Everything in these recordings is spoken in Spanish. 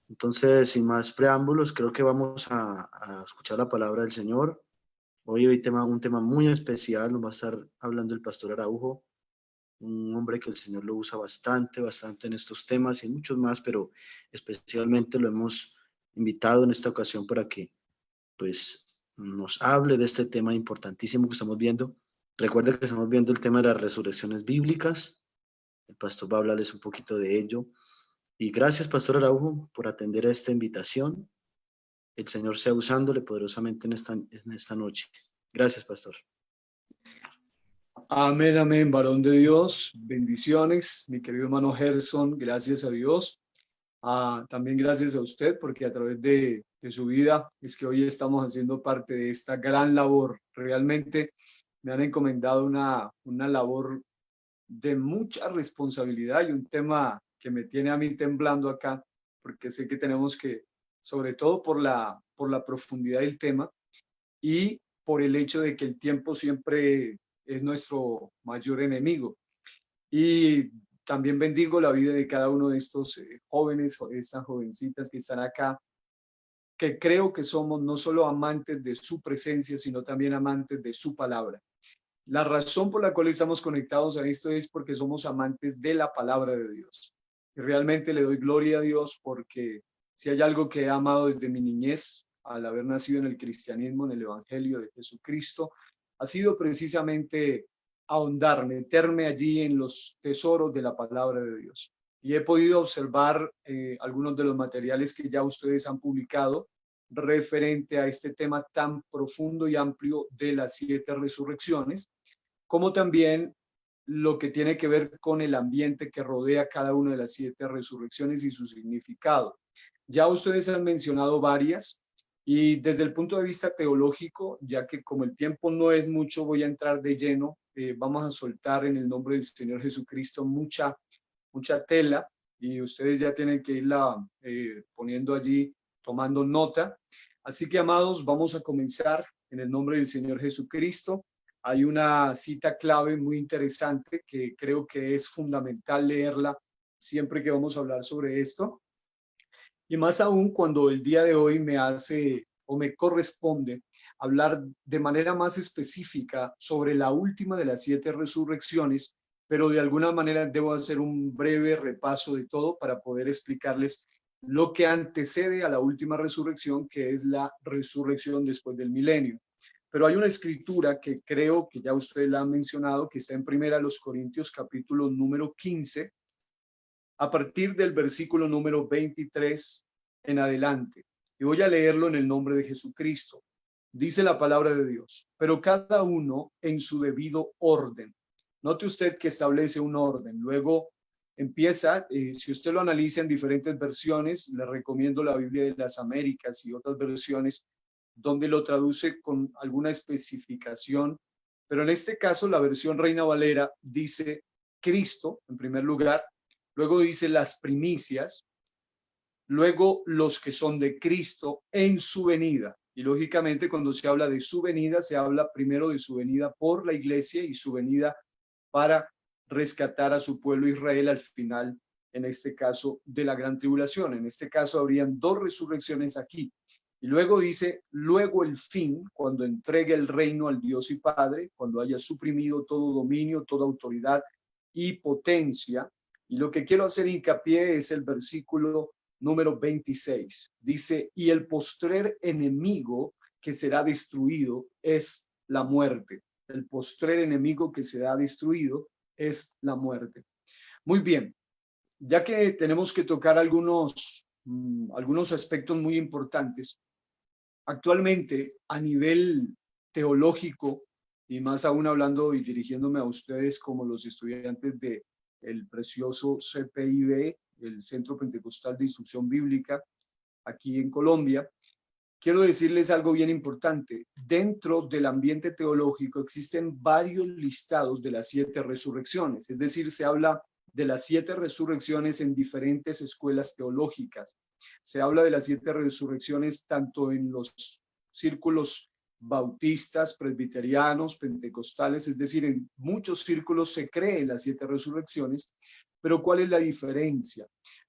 Entonces, sin más preámbulos, creo que vamos a escuchar la palabra del Señor. Hoy hay un tema muy especial, nos va a estar hablando el pastor Araujo, un hombre que el Señor lo usa bastante, bastante en estos temas y muchos más, pero especialmente lo hemos invitado en esta ocasión para que pues nos hable de este tema importantísimo que estamos viendo. Recuerda que estamos viendo el tema de las resurrecciones bíblicas. El pastor va a hablarles un poquito de ello. Y gracias, pastor Araujo, por atender a esta invitación. El Señor sea usándole poderosamente en esta noche. Gracias, pastor. Amén, amén, varón de Dios. Bendiciones, mi querido hermano Gerson. Gracias a Dios. También gracias a usted, porque a través de su vida es que hoy estamos haciendo parte de esta gran labor. Realmente me han encomendado una labor de mucha responsabilidad y un tema que me tiene a mí temblando acá, porque sé que tenemos que, sobre todo por la profundidad del tema y por el hecho de que el tiempo siempre es nuestro mayor enemigo. Y también bendigo la vida de cada uno de estos jóvenes o estas jovencitas que están acá, que creo que somos no solo amantes de su presencia, sino también amantes de su palabra. La razón por la cual estamos conectados a esto es porque somos amantes de la palabra de Dios. Y realmente le doy gloria a Dios porque si hay algo que he amado desde mi niñez, al haber nacido en el cristianismo, en el evangelio de Jesucristo, ha sido precisamente ahondar, meterme allí en los tesoros de la palabra de Dios. Y he podido observar algunos de los materiales que ya ustedes han publicado referente a este tema tan profundo y amplio de las 7 resurrecciones, como también lo que tiene que ver con el ambiente que rodea cada una de las 7 resurrecciones y su significado. Ya ustedes han mencionado varias y desde el punto de vista teológico, ya que como el tiempo no es mucho, voy a entrar de lleno. Vamos a soltar en el nombre del Señor Jesucristo mucha tela y ustedes ya tienen que irla poniendo allí, tomando nota. Así que, amados, vamos a comenzar en el nombre del Señor Jesucristo. Hay una cita clave muy interesante que creo que es fundamental leerla siempre que vamos a hablar sobre esto. Y más aún cuando el día de hoy me hace o me corresponde hablar de manera más específica sobre la última de las 7 resurrecciones, pero de alguna manera debo hacer un breve repaso de todo para poder explicarles lo que antecede a la última resurrección, que es la resurrección después del milenio. Pero hay una escritura que creo que ya usted la ha mencionado, que está en Primera los Corintios, capítulo número 15, a partir del versículo número 23 en adelante. Y voy a leerlo en el nombre de Jesucristo. Dice la palabra de Dios, pero cada uno en su debido orden. Note usted que establece un orden. Luego empieza, si usted lo analiza en diferentes versiones, le recomiendo la Biblia de las Américas y otras versiones donde lo traduce con alguna especificación. Pero en este caso, la versión Reina Valera dice Cristo, en primer lugar, luego dice las primicias, luego los que son de Cristo en su venida. Y lógicamente cuando se habla de su venida, se habla primero de su venida por la iglesia y su venida para rescatar a su pueblo Israel al final, en este caso, de la gran tribulación. En este caso habrían 2 resurrecciones aquí. Y luego dice, luego el fin, cuando entregue el reino al Dios y Padre, cuando haya suprimido todo dominio, toda autoridad y potencia. Y lo que quiero hacer hincapié es el versículo número 26. Dice, y el postrer enemigo que será destruido es la muerte. El postrer enemigo que será destruido es la muerte. Muy bien, ya que tenemos que tocar algunos aspectos muy importantes, actualmente a nivel teológico, y más aún hablando y dirigiéndome a ustedes como los estudiantes de el precioso CPIB, el Centro Pentecostal de Instrucción Bíblica, aquí en Colombia, quiero decirles algo bien importante. Dentro del ambiente teológico existen varios listados de las 7 resurrecciones, es decir, se habla de las 7 resurrecciones en diferentes escuelas teológicas. Se habla de las 7 resurrecciones tanto en los círculos bautistas, presbiterianos, pentecostales, es decir, en muchos círculos se cree en las 7 resurrecciones, pero ¿cuál es la diferencia?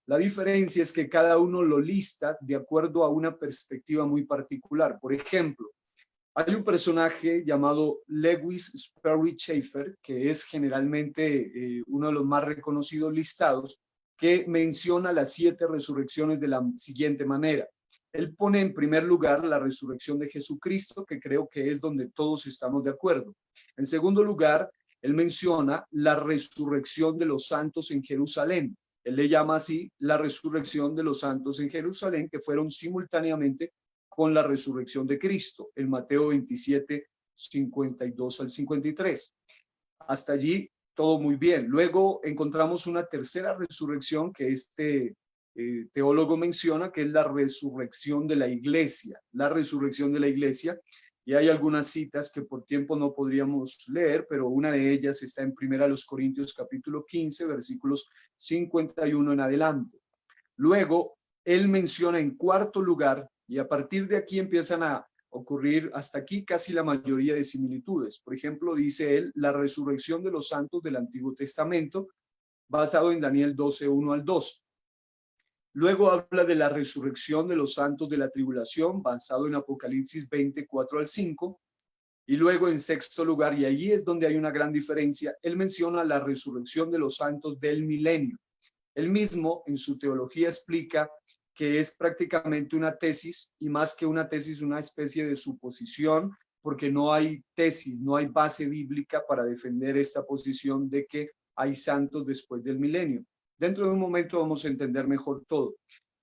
La diferencia es que cada uno lo lista de acuerdo a una perspectiva muy particular. Por ejemplo, hay un personaje llamado Lewis Sperry Chafer, que es generalmente uno de los más reconocidos listados, que menciona las 7 resurrecciones de la siguiente manera. Él pone en primer lugar la resurrección de Jesucristo, que creo que es donde todos estamos de acuerdo. En segundo lugar, él menciona la resurrección de los santos en Jerusalén. Él le llama así la resurrección de los santos en Jerusalén, que fueron simultáneamente con la resurrección de Cristo, en Mateo 27, 52 al 53. Hasta allí todo muy bien. Luego encontramos una tercera resurrección que este teólogo menciona, que es la resurrección de la iglesia, y hay algunas citas que por tiempo no podríamos leer, pero una de ellas está en 1 Corintios capítulo 15, versículos 51 en adelante. Luego, él menciona en cuarto lugar, y a partir de aquí empiezan a ocurrir hasta aquí casi la mayoría de similitudes. Por ejemplo, dice él, la resurrección de los santos del Antiguo Testamento, basado en Daniel 12, 1 al 2. Luego habla de la resurrección de los santos de la tribulación, basado en Apocalipsis 24 al 5. Y luego en sexto lugar, y ahí es donde hay una gran diferencia, él menciona la resurrección de los santos del milenio. Él mismo en su teología explica que es prácticamente una tesis, y más que una tesis, una especie de suposición, porque no hay tesis, no hay base bíblica para defender esta posición de que hay santos después del milenio. Dentro de un momento vamos a entender mejor todo,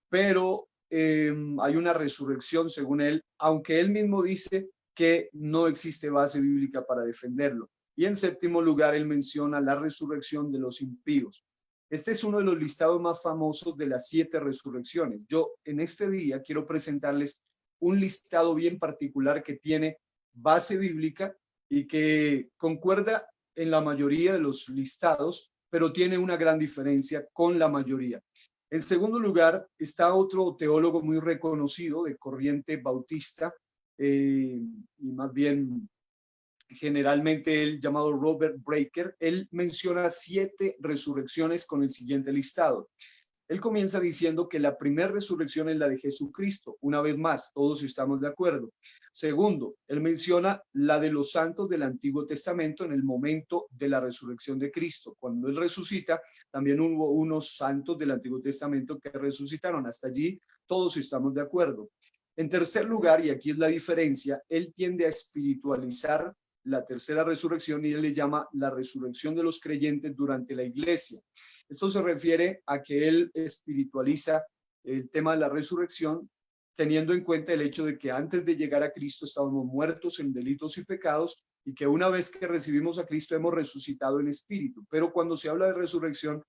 pero hay una resurrección según él, aunque él mismo dice que no existe base bíblica para defenderlo. Y en séptimo lugar, él menciona la resurrección de los impíos. Este es uno de los listados más famosos de las 7 resurrecciones. Yo en este día quiero presentarles un listado bien particular que tiene base bíblica y que concuerda en la mayoría de los listados, pero tiene una gran diferencia con la mayoría. En segundo lugar, está otro teólogo muy reconocido de corriente bautista, y más bien generalmente el llamado Robert Breaker. Él menciona 7 resurrecciones con el siguiente listado. Él comienza diciendo que la primera resurrección es la de Jesucristo. Una vez más, todos estamos de acuerdo. Segundo, él menciona la de los santos del Antiguo Testamento en el momento de la resurrección de Cristo. Cuando él resucita, también hubo unos santos del Antiguo Testamento que resucitaron. Hasta allí todos estamos de acuerdo. En tercer lugar, y aquí es la diferencia, él tiende a espiritualizar la tercera resurrección y él le llama la resurrección de los creyentes durante la iglesia. Esto se refiere a que él espiritualiza el tema de la resurrección, teniendo en cuenta el hecho de que antes de llegar a Cristo estábamos muertos en delitos y pecados y que una vez que recibimos a Cristo hemos resucitado en espíritu. Pero cuando se habla de resurrección,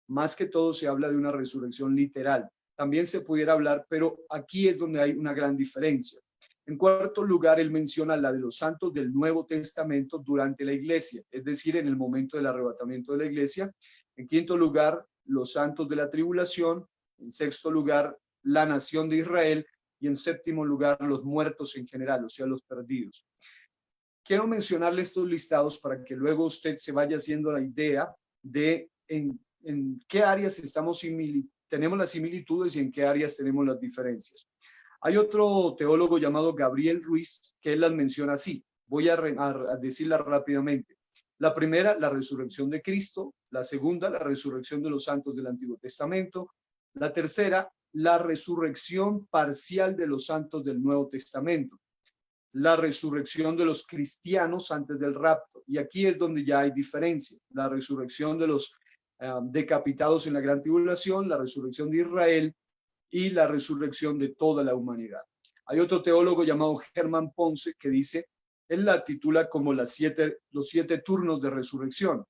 más que todo se habla de una resurrección literal. También se pudiera hablar, pero aquí es donde hay una gran diferencia. En cuarto lugar, él menciona la de los santos del Nuevo Testamento durante la iglesia, es decir, en el momento del arrebatamiento de la iglesia. En quinto lugar, los santos de la tribulación. En sexto lugar, la nación de Israel. Y en séptimo lugar, los muertos en general, o sea, los perdidos. Quiero mencionarle estos listados para que luego usted se vaya haciendo la idea de en qué áreas tenemos las similitudes y en qué áreas tenemos las diferencias. Hay otro teólogo llamado Gabriel Ruiz que él las menciona así. Voy a decirlas rápidamente. La primera, la resurrección de Cristo. La segunda, la resurrección de los santos del Antiguo Testamento. La tercera, la resurrección parcial de los santos del Nuevo Testamento. La resurrección de los cristianos antes del rapto. Y aquí es donde ya hay diferencia. La resurrección de los decapitados en la gran tribulación, la resurrección de Israel y la resurrección de toda la humanidad. Hay otro teólogo llamado Germán Ponce que dice, él la titula como los 7 turnos de resurrección.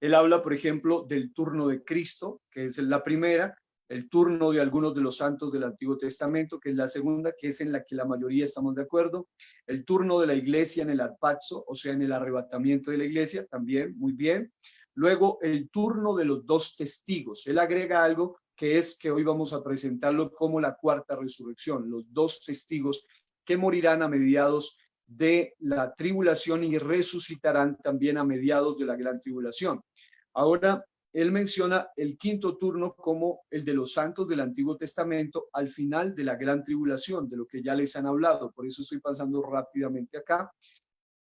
Él habla, por ejemplo, del turno de Cristo, que es la primera, el turno de algunos de los santos del Antiguo Testamento, que es la segunda, que es en la que la mayoría estamos de acuerdo, el turno de la iglesia en el arpazo, o sea, en el arrebatamiento de la iglesia, también, muy bien. Luego, el turno de los 2 testigos. Él agrega algo que es que hoy vamos a presentarlo como la cuarta resurrección, los 2 testigos que morirán a mediados de la tribulación y resucitarán también a mediados de la gran tribulación. Ahora, él menciona el quinto turno como el de los santos del Antiguo Testamento al final de la gran tribulación, de lo que ya les han hablado. Por eso estoy pasando rápidamente acá.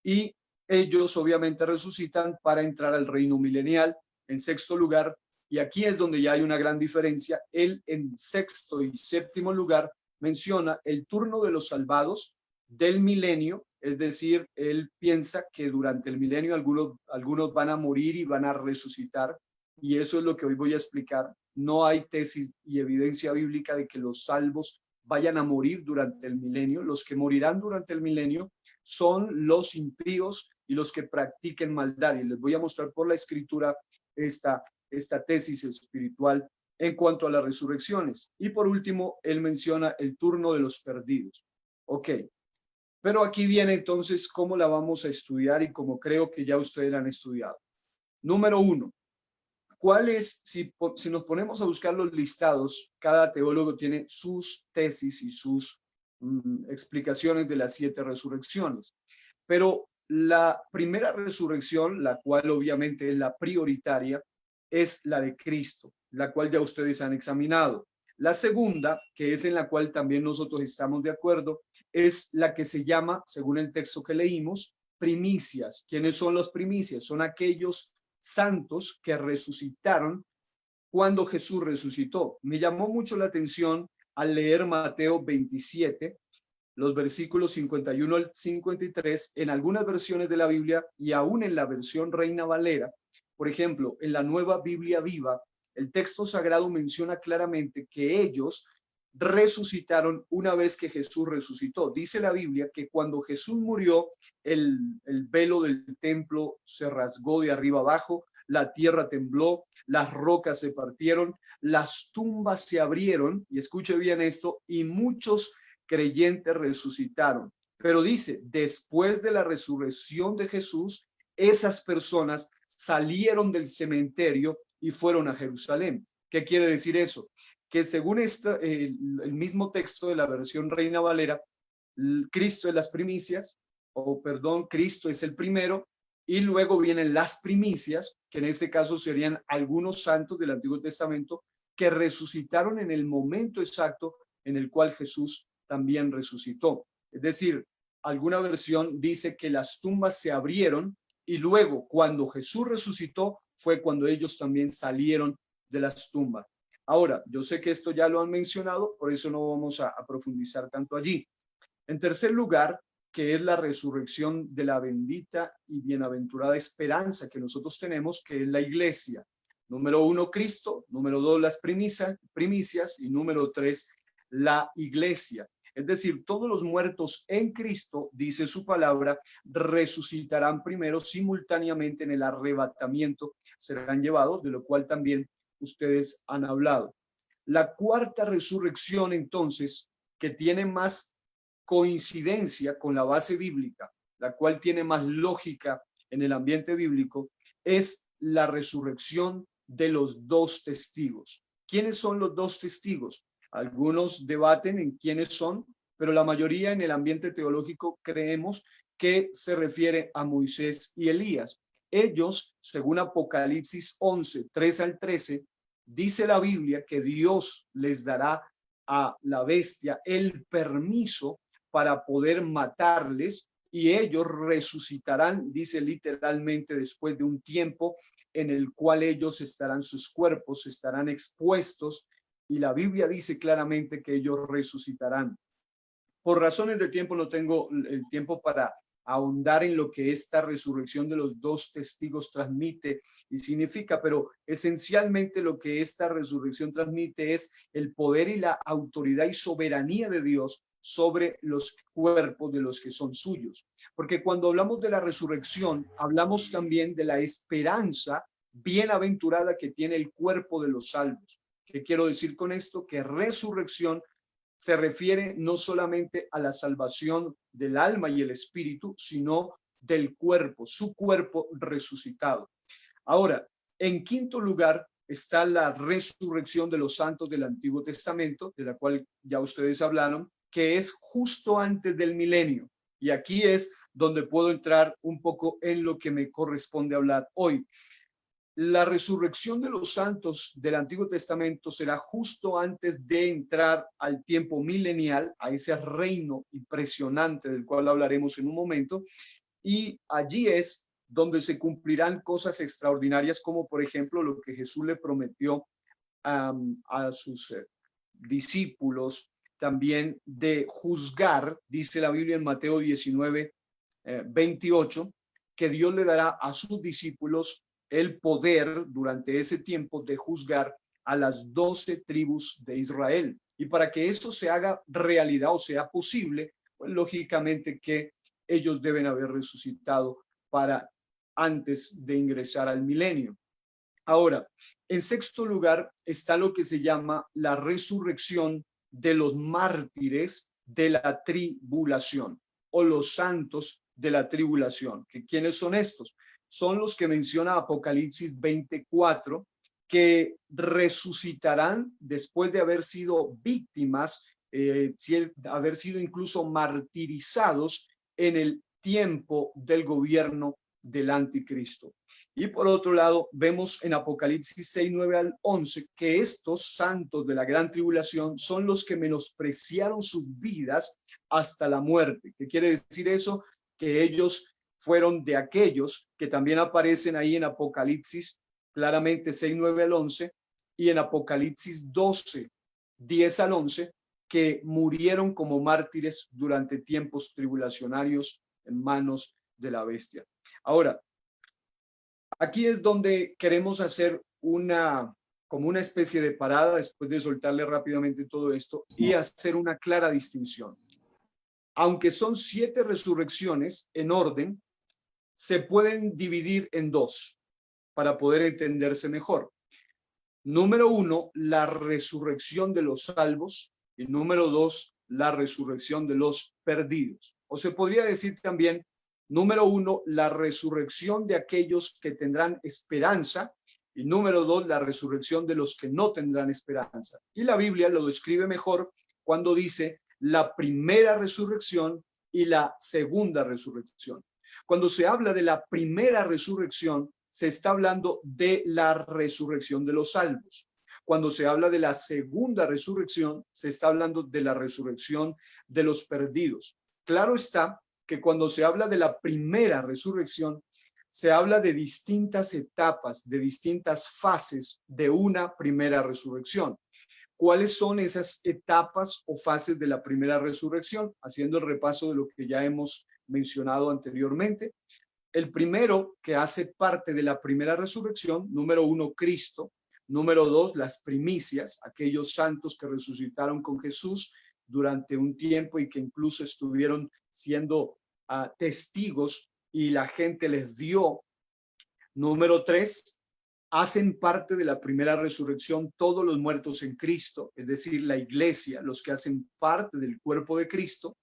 Y ellos obviamente resucitan para entrar al reino milenial. En sexto lugar, y aquí es donde ya hay una gran diferencia, él en sexto y séptimo lugar menciona el turno de los salvados del milenio, es decir, él piensa que durante el milenio algunos van a morir y van a resucitar, y eso es lo que hoy voy a explicar. No hay tesis y evidencia bíblica de que los salvos vayan a morir durante el milenio. Los que morirán durante el milenio son los impíos y los que practiquen maldad. Y les voy a mostrar por la escritura esta tesis espiritual en cuanto a las resurrecciones. Y por último, él menciona el turno de los perdidos. Ok, pero aquí viene entonces cómo la vamos a estudiar y como creo que ya ustedes la han estudiado. Número uno, ¿cuál es, si nos ponemos a buscar los listados, cada teólogo tiene sus tesis y sus explicaciones de las 7 resurrecciones, pero la primera resurrección, la cual obviamente es la prioritaria, es la de Cristo, la cual ya ustedes han examinado. La segunda, que es en la cual también nosotros estamos de acuerdo, es la que se llama, según el texto que leímos, primicias. ¿Quiénes son las primicias? Son aquellos santos que resucitaron cuando Jesús resucitó. Me llamó mucho la atención al leer Mateo 27, los versículos 51 al 53, en algunas versiones de la Biblia y aún en la versión Reina Valera. Por ejemplo, en la Nueva Biblia Viva, el texto sagrado menciona claramente que ellos resucitaron una vez que Jesús resucitó. Dice la Biblia que cuando Jesús murió, el velo del templo se rasgó de arriba abajo, la tierra tembló, las rocas se partieron, las tumbas se abrieron, y escuche bien esto, y muchos creyentes resucitaron. Pero dice, después de la resurrección de Jesús, esas personas salieron del cementerio y fueron a Jerusalén. ¿Qué quiere decir eso? Que según el mismo texto de la versión Reina Valera, Cristo es las primicias, o perdón, Cristo es el primero, y luego vienen las primicias, que en este caso serían algunos santos del Antiguo Testamento que resucitaron en el momento exacto en el cual Jesús también resucitó. Es decir, alguna versión dice que las tumbas se abrieron y luego cuando Jesús resucitó fue cuando ellos también salieron de las tumbas. Ahora, yo sé que esto ya lo han mencionado, por eso no vamos a profundizar tanto allí. En tercer lugar, que es la resurrección de la bendita y bienaventurada esperanza que nosotros tenemos, que es la iglesia. Número 1, Cristo. Número 2, las primicias. Y número 3, la iglesia. Es decir, todos los muertos en Cristo, dice su palabra, resucitarán primero simultáneamente en el arrebatamiento, serán llevados, de lo cual también ustedes han hablado. La cuarta resurrección, entonces, que tiene más coincidencia con la base bíblica, la cual tiene más lógica en el ambiente bíblico, es la resurrección de los 2 testigos. ¿Quiénes son los 2 testigos? Algunos debaten en quiénes son, pero la mayoría en el ambiente teológico creemos que se refiere a Moisés y Elías. Ellos, según Apocalipsis 11, 3 al 13, dice la Biblia que Dios les dará a la bestia el permiso para poder matarles y ellos resucitarán, dice literalmente, después de un tiempo en el cual ellos estarán, sus cuerpos estarán expuestos y la Biblia dice claramente que ellos resucitarán. Por razones de tiempo no tengo el tiempo para ahondar en lo que esta resurrección de los 2 testigos transmite y significa, pero esencialmente lo que esta resurrección transmite es el poder y la autoridad y soberanía de Dios sobre los cuerpos de los que son suyos. Porque cuando hablamos de la resurrección, hablamos también de la esperanza bienaventurada que tiene el cuerpo de los salvos. ¿Qué quiero decir con esto? Que resurrección se refiere no solamente a la salvación del alma y el espíritu, sino del cuerpo, su cuerpo resucitado. Ahora, en quinto lugar está la resurrección de los santos del Antiguo Testamento, de la cual ya ustedes hablaron, que es justo antes del milenio. Y aquí es donde puedo entrar un poco en lo que me corresponde hablar hoy. la resurrección de los santos del Antiguo Testamento será justo antes de entrar al tiempo milenial, a ese reino impresionante del cual hablaremos en un momento, y allí es donde se cumplirán cosas extraordinarias, como por ejemplo lo que Jesús le prometió a sus discípulos, también de juzgar, dice la Biblia en Mateo 19, 28, que Dios le dará a sus discípulos el poder durante ese tiempo de juzgar a las 12 tribus de Israel. Y para que esto se haga realidad o sea posible, pues lógicamente que ellos deben haber resucitado para antes de ingresar al milenio. Ahora, en sexto lugar está lo que se llama la resurrección de los mártires de la tribulación o los santos de la tribulación. ¿Quiénes son estos? Son los que menciona Apocalipsis 24, que resucitarán después de haber sido víctimas, haber sido incluso martirizados en el tiempo del gobierno del anticristo. Y por otro lado, vemos en Apocalipsis 6, 9 al 11 que estos santos de la gran tribulación son los que menospreciaron sus vidas hasta la muerte. ¿Qué quiere decir eso? Que ellos fueron de aquellos que también aparecen ahí en Apocalipsis, claramente 6, 9 al 11, y en Apocalipsis 12, 10 al 11, que murieron como mártires durante tiempos tribulacionarios en manos de la bestia. Ahora, aquí es donde queremos hacer como una especie de parada después de soltarle rápidamente todo esto y hacer una clara distinción. Aunque son 7 resurrecciones en orden, se pueden dividir en 2 para poder entenderse mejor. Número 1, la resurrección de los salvos, y número 2, la resurrección de los perdidos. O se podría decir también, número 1, la resurrección de aquellos que tendrán esperanza, y número 2, la resurrección de los que no tendrán esperanza. Y la Biblia lo describe mejor cuando dice la primera resurrección y la segunda resurrección. Cuando se habla de la primera resurrección, se está hablando de la resurrección de los salvos. Cuando se habla de la segunda resurrección, se está hablando de la resurrección de los perdidos. Claro está que cuando se habla de la primera resurrección, se habla de distintas etapas, de distintas fases de una primera resurrección. ¿Cuáles son esas etapas o fases de la primera resurrección? Haciendo el repaso de lo que ya hemos mencionado anteriormente. El primero que hace parte de la primera resurrección, número 1, Cristo. Número 2, las primicias, aquellos santos que resucitaron con Jesús durante un tiempo y que incluso estuvieron siendo testigos y la gente les vio. Número 3, hacen parte de la primera resurrección todos los muertos en Cristo, es decir, la iglesia, los que hacen parte del cuerpo de Cristo.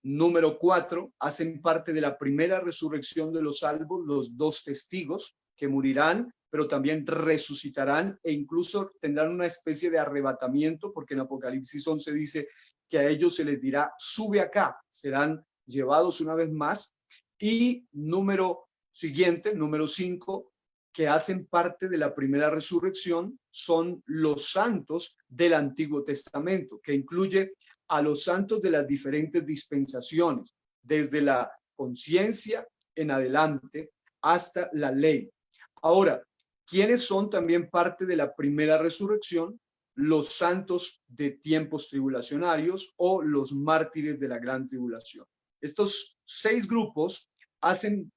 Número 4, hacen parte de la primera resurrección de los salvos, los 2 testigos que morirán, pero también resucitarán e incluso tendrán una especie de arrebatamiento, porque en Apocalipsis 11 dice que a ellos se les dirá, sube acá, serán llevados una vez más. Y número siguiente, número 5, que hacen parte de la primera resurrección son los santos del Antiguo Testamento, que incluye a los santos de las diferentes dispensaciones, desde la conciencia en adelante hasta la ley. Ahora, ¿quiénes son también parte de la primera resurrección? Los santos de tiempos tribulacionarios o los mártires de la gran tribulación. Estos 6 grupos hacen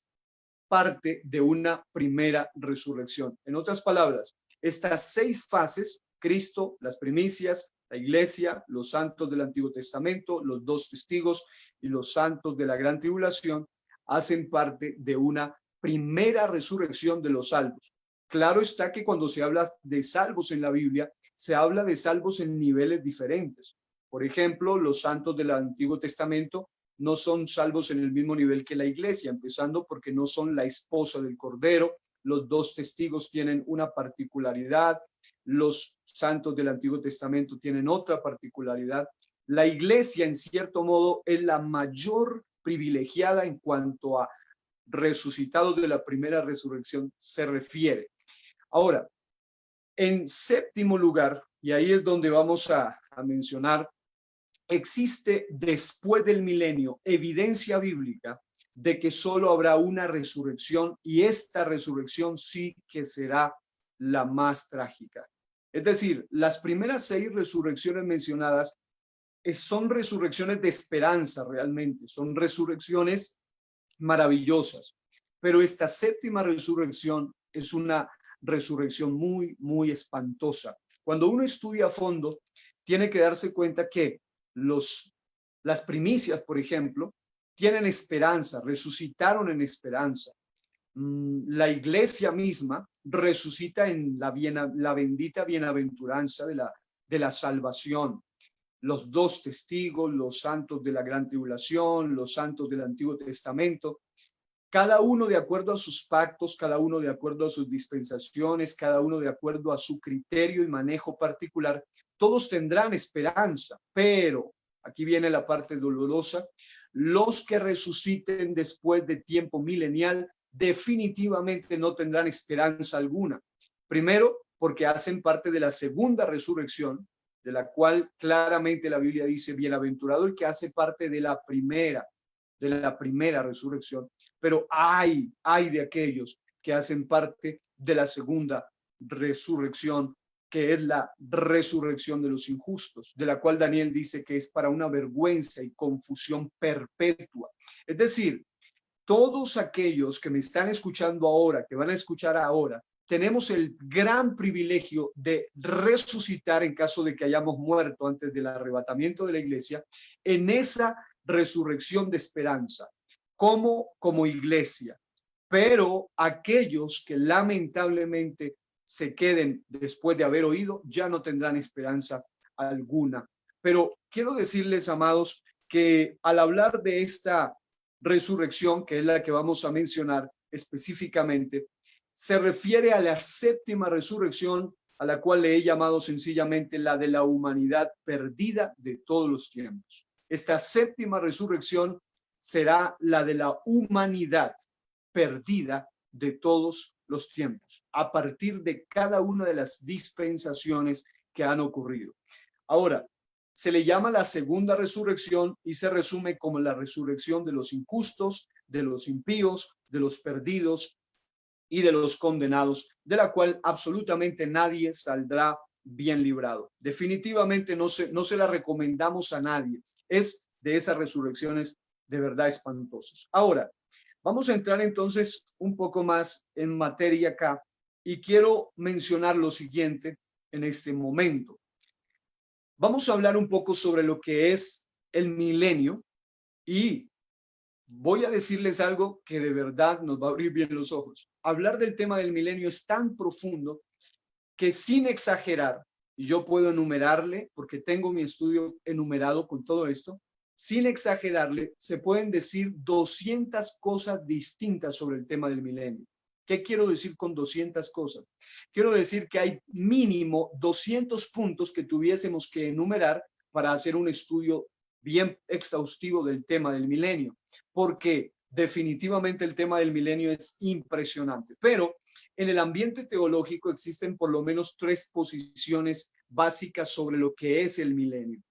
parte de una primera resurrección. En otras palabras, estas 6 fases, Cristo, las primicias, la iglesia, los santos del Antiguo Testamento, los 2 testigos y los santos de la gran tribulación, hacen parte de una primera resurrección de los salvos. Claro está que cuando se habla de salvos en la Biblia, se habla de salvos en niveles diferentes. Por ejemplo, los santos del Antiguo Testamento no son salvos en el mismo nivel que la iglesia, empezando porque no son la esposa del Cordero. Los 2 testigos tienen una particularidad, los santos del Antiguo Testamento tienen otra particularidad. La iglesia, en cierto modo, es la mayor privilegiada en cuanto a resucitados de la primera resurrección se refiere. Ahora, en séptimo lugar, y ahí es donde vamos a mencionar, existe después del milenio evidencia bíblica de que solo habrá una resurrección y esta resurrección sí que será la más trágica. Es decir, las primeras 6 resurrecciones mencionadas son resurrecciones de esperanza realmente, son resurrecciones maravillosas, pero esta séptima resurrección es una resurrección muy, muy espantosa. Cuando uno estudia a fondo, tiene que darse cuenta que las primicias, por ejemplo, tienen esperanza, resucitaron en esperanza. La iglesia misma resucita en la bendita bienaventuranza de la salvación. Los 2 testigos, los santos de la gran tribulación, los santos del Antiguo Testamento, cada uno de acuerdo a sus pactos, cada uno de acuerdo a sus dispensaciones, cada uno de acuerdo a su criterio y manejo particular, todos tendrán esperanza, pero aquí viene la parte dolorosa: los que resuciten después de tiempo milenial definitivamente no tendrán esperanza alguna. Primero, porque hacen parte de la segunda resurrección, de la cual claramente la Biblia dice: bienaventurado el que hace parte de la primera resurrección, pero hay de aquellos que hacen parte de la segunda resurrección, que es la resurrección de los injustos, de la cual Daniel dice que es para una vergüenza y confusión perpetua. Es decir, todos aquellos que me están escuchando ahora, que van a escuchar ahora, tenemos el gran privilegio de resucitar en caso de que hayamos muerto antes del arrebatamiento de la iglesia, en esa resurrección de esperanza, como iglesia. Pero aquellos que lamentablemente se queden después de haber oído, ya no tendrán esperanza alguna. Pero quiero decirles, amados, que al hablar de esta resurrección, que es la que vamos a mencionar específicamente, se refiere a la séptima resurrección, a la cual le he llamado sencillamente la de la humanidad perdida de todos los tiempos. Esta séptima resurrección será la de la humanidad perdida de todos los tiempos, a partir de cada una de las dispensaciones que han ocurrido. Ahora, se le llama la segunda resurrección y se resume como la resurrección de los injustos, de los impíos, de los perdidos y de los condenados, de la cual absolutamente nadie saldrá bien librado. Definitivamente no se la recomendamos a nadie. Es de esas resurrecciones de verdad espantosas. Ahora, vamos a entrar entonces un poco más en materia acá y quiero mencionar lo siguiente en este momento. Vamos a hablar un poco sobre lo que es el milenio y voy a decirles algo que de verdad nos va a abrir bien los ojos. Hablar del tema del milenio es tan profundo que, sin exagerar, y yo puedo enumerarle porque tengo mi estudio enumerado con todo esto, sin exagerarle, se pueden decir 200 cosas distintas sobre el tema del milenio. ¿Qué quiero decir con 200 cosas? Quiero decir que hay mínimo 200 puntos que tuviésemos que enumerar para hacer un estudio bien exhaustivo del tema del milenio, porque definitivamente el tema del milenio es impresionante. Pero en el ambiente teológico existen por lo menos 3 posiciones básicas sobre lo que es el milenio.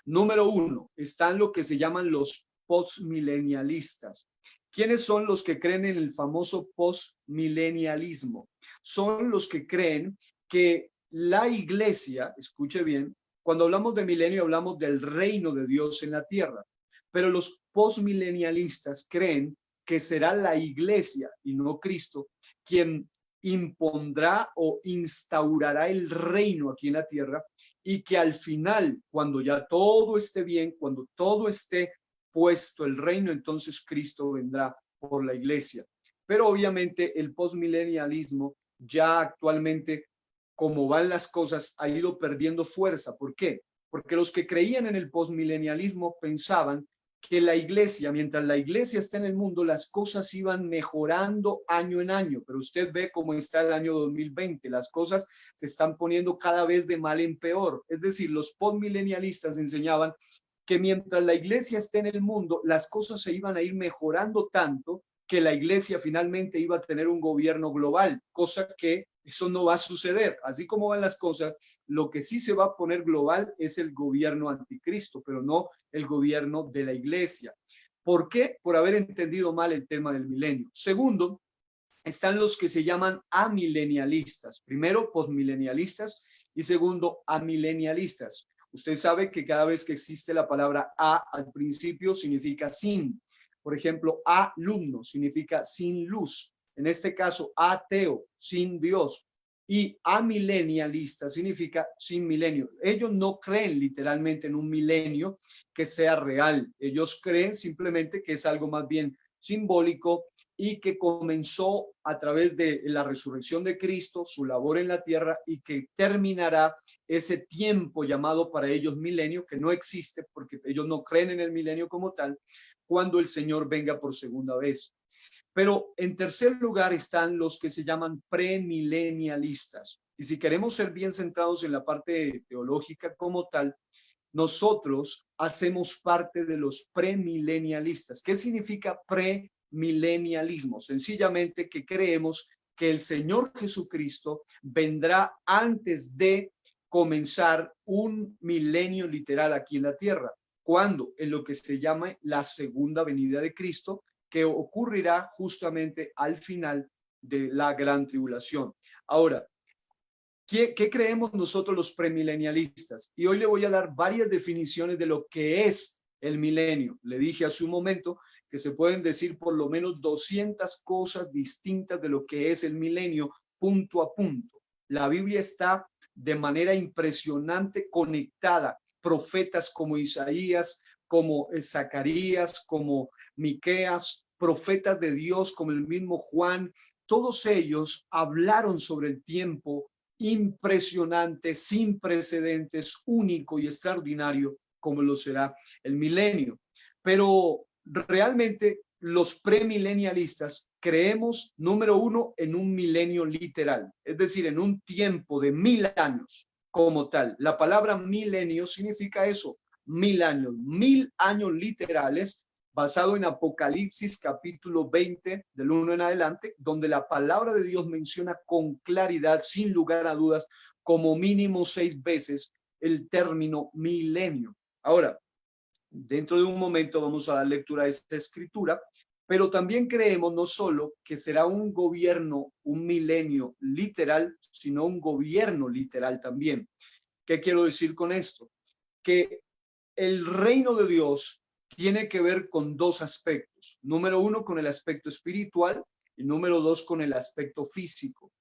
Número 1, están lo que se llaman los postmilenialistas. ¿Quiénes son los que creen en el famoso postmilenialismo? Son los que creen que la iglesia, escuche bien, cuando hablamos de milenio hablamos del reino de Dios en la tierra, pero los postmilenialistas creen que será la iglesia y no Cristo quien impondrá o instaurará el reino aquí en la tierra, y que al final, cuando ya todo esté bien, cuando todo esté puesto el reino, entonces Cristo vendrá por la iglesia. Pero obviamente el postmilenialismo ya actualmente, como van las cosas, ha ido perdiendo fuerza. ¿Por qué? Porque los que creían en el postmilenialismo pensaban que la iglesia, mientras la iglesia está en el mundo, las cosas iban mejorando año en año, pero usted ve cómo está el año 2020, las cosas se están poniendo cada vez de mal en peor. Es decir, los postmilenialistas enseñaban que mientras la iglesia esté en el mundo, las cosas se iban a ir mejorando tanto que la iglesia finalmente iba a tener un gobierno global, cosa que Eso no va a suceder. Así como van las cosas, lo que sí se va a poner global es el gobierno anticristo, pero no el gobierno de la iglesia. ¿Por qué? Por haber entendido mal el tema del milenio. Segundo, están los que se llaman amilenialistas. Primero, posmilenialistas y segundo, amilenialistas. Usted sabe que cada vez que existe la palabra a al principio significa sin. Por ejemplo, alumno significa sin luz. En este caso, ateo, sin Dios. Y amilenialista significa sin milenio. Ellos no creen literalmente en un milenio que sea real. Ellos creen simplemente que es algo más bien simbólico y que comenzó a través de la resurrección de Cristo, su labor en la tierra, y que terminará ese tiempo llamado para ellos milenio, que no existe porque ellos no creen en el milenio como tal, cuando el Señor venga por segunda vez. Pero en tercer lugar están los que se llaman premilenialistas. Y si queremos ser bien centrados en la parte teológica como tal, nosotros hacemos parte de los premilenialistas. ¿Qué significa premilenialismo? Sencillamente que creemos que el Señor Jesucristo vendrá antes de comenzar un milenio literal aquí en la tierra. ¿Cuándo? En lo que se llama la segunda venida de Cristo, que ocurrirá justamente al final de la gran tribulación. Ahora, ¿qué creemos nosotros los premilenialistas? Y hoy le voy a dar varias definiciones de lo que es el milenio. Le dije hace un momento que se pueden decir por lo menos 200 cosas distintas de lo que es el milenio, punto a punto. La Biblia está de manera impresionante conectada. Profetas como Isaías, como Zacarías, como Miqueas, profetas de Dios como el mismo Juan, todos ellos hablaron sobre el tiempo impresionante, sin precedentes, único y extraordinario como lo será el milenio. Pero realmente los premilenialistas creemos, número uno, en un milenio literal, es decir, en un tiempo de 1000 años como tal. La palabra milenio significa eso, 1000 años, 1000 años literales, basado en Apocalipsis capítulo 20, del 1 en adelante, donde la palabra de Dios menciona con claridad, sin lugar a dudas, como mínimo 6 veces el término milenio. Ahora, dentro de un momento vamos a dar lectura a esta escritura, pero también creemos no solo que será un gobierno, un milenio literal, sino un gobierno literal también. ¿Qué quiero decir con esto? Que el reino de Dios tiene que ver con dos aspectos. Número uno, con el aspecto espiritual y número dos, con el aspecto físico.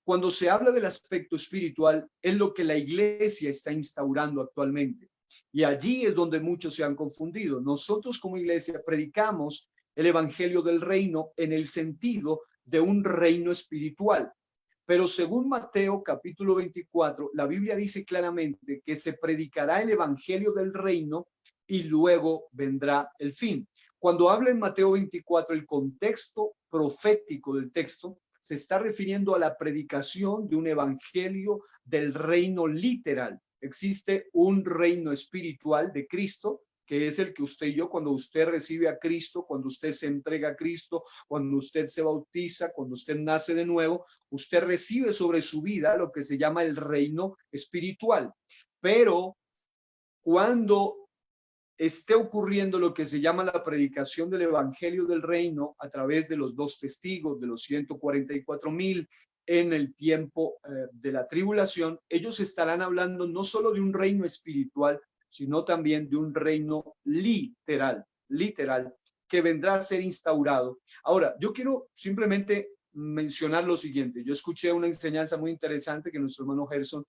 Cuando se habla del aspecto espiritual, es lo que la iglesia está instaurando actualmente. Y allí es donde muchos se han confundido. Nosotros como iglesia predicamos el evangelio del reino en el sentido de un reino espiritual. Pero según Mateo capítulo 24, la Biblia dice claramente que se predicará el evangelio del reino y luego vendrá el fin. Cuando habla en Mateo 24, el contexto profético del texto se está refiriendo a la predicación de un evangelio del reino literal. Existe un reino espiritual de Cristo, que es el que usted y yo, cuando usted recibe a Cristo, cuando usted se entrega a Cristo, cuando usted se bautiza, cuando usted nace de nuevo, usted recibe sobre su vida lo que se llama el reino espiritual. Pero cuando esté ocurriendo lo que se llama la predicación del evangelio del reino a través de los dos testigos, de los 144,000 en el tiempo de la tribulación, ellos estarán hablando no solo de un reino espiritual, sino también de un reino literal, que vendrá a ser instaurado. Ahora, yo quiero simplemente mencionar lo siguiente. Yo escuché una enseñanza muy interesante que nuestro hermano Gerson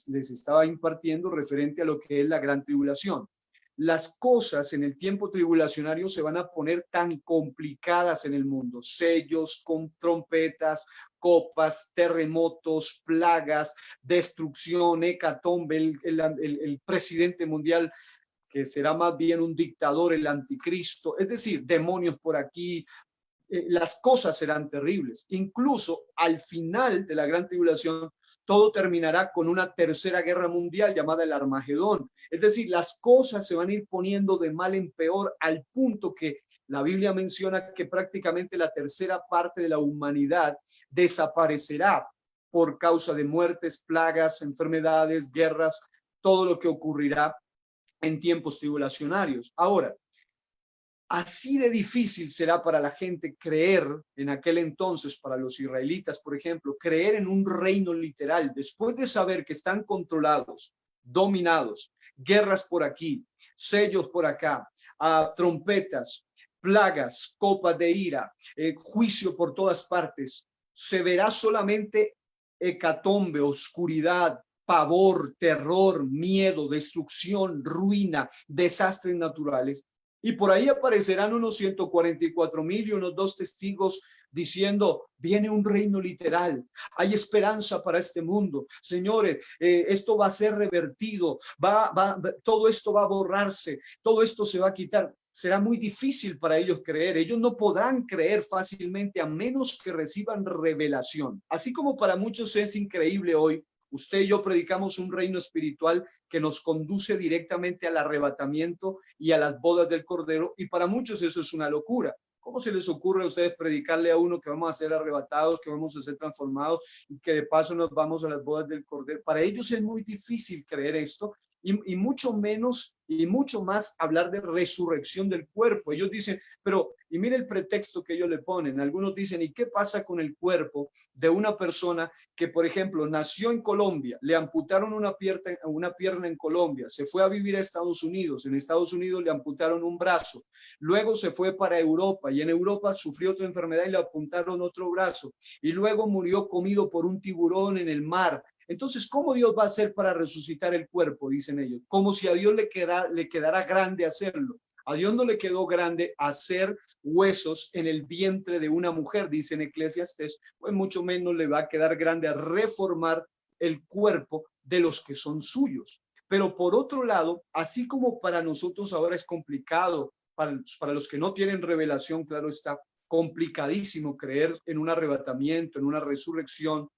les estaba impartiendo referente a lo que es la gran tribulación. Las cosas en el tiempo tribulacionario se van a poner tan complicadas en el mundo. Sellos con trompetas, copas, terremotos, plagas, destrucción, hecatombe, el presidente mundial que será más bien un dictador, el anticristo, es decir, demonios por aquí. Las cosas serán terribles. Incluso al final de la gran tribulación, todo terminará con una tercera guerra mundial llamada el Armagedón. Es decir, las cosas se van a ir poniendo de mal en peor al punto que la Biblia menciona que prácticamente la tercera parte de la humanidad desaparecerá. por causa de muertes, plagas, enfermedades, guerras, todo lo que ocurrirá en tiempos tribulacionarios. Ahora, así de difícil será para la gente creer en aquel entonces, para los israelitas, por ejemplo, creer en un reino literal, después de saber que están controlados, dominados, guerras por aquí, sellos por acá, trompetas, plagas, copas de ira, juicio por todas partes. Se verá solamente hecatombe, oscuridad, pavor, terror, miedo, destrucción, ruina, desastres naturales. Y por ahí aparecerán unos 144,000 y unos 2 testigos diciendo, viene un reino literal, hay esperanza para este mundo. Señores, esto va a ser revertido, todo esto va a borrarse, todo esto se va a quitar. Será muy difícil para ellos creer. Ellos no podrán creer fácilmente a menos que reciban revelación. Así como para muchos es increíble hoy, usted y yo predicamos un reino espiritual que nos conduce directamente al arrebatamiento y a las bodas del Cordero, y para muchos eso es una locura. ¿Cómo se les ocurre a ustedes predicarle a uno que vamos a ser arrebatados, que vamos a ser transformados y que de paso nos vamos a las bodas del Cordero? Para ellos es muy difícil creer esto, y mucho menos y mucho más hablar de resurrección del cuerpo. Ellos dicen, pero, y mire el pretexto que ellos le ponen. Algunos dicen, ¿y qué pasa con el cuerpo de una persona que, por ejemplo, nació en Colombia, le amputaron una pierna en Colombia, se fue a vivir a Estados Unidos, en Estados Unidos le amputaron un brazo, luego se fue para Europa y en Europa sufrió otra enfermedad y le amputaron otro brazo, y luego murió comido por un tiburón en el mar? Entonces, ¿cómo Dios va a hacer para resucitar el cuerpo? Dicen ellos. Como si a Dios le quedara grande hacerlo. A Dios no le quedó grande hacer huesos en el vientre de una mujer, dice en Eclesiastés, pues mucho menos le va a quedar grande a reformar el cuerpo de los que son suyos. Pero por otro lado, así como para nosotros ahora es complicado, para los que no tienen revelación, claro está, complicadísimo creer en un arrebatamiento, en una resurrección.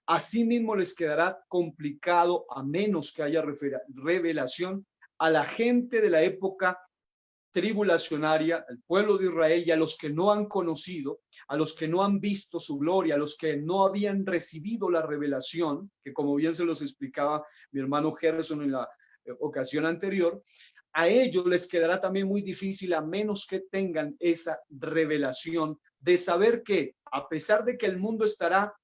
Asimismo les quedará complicado, a menos que haya revelación, a la gente de la época tribulacionaria, al pueblo de Israel y a los que no han conocido, a los que no han visto su gloria, a los que no habían recibido la revelación, que como bien se los explicaba mi hermano Gerson en la ocasión anterior, a ellos les quedará también muy difícil, a menos que tengan esa revelación de saber que, a pesar de que el mundo estará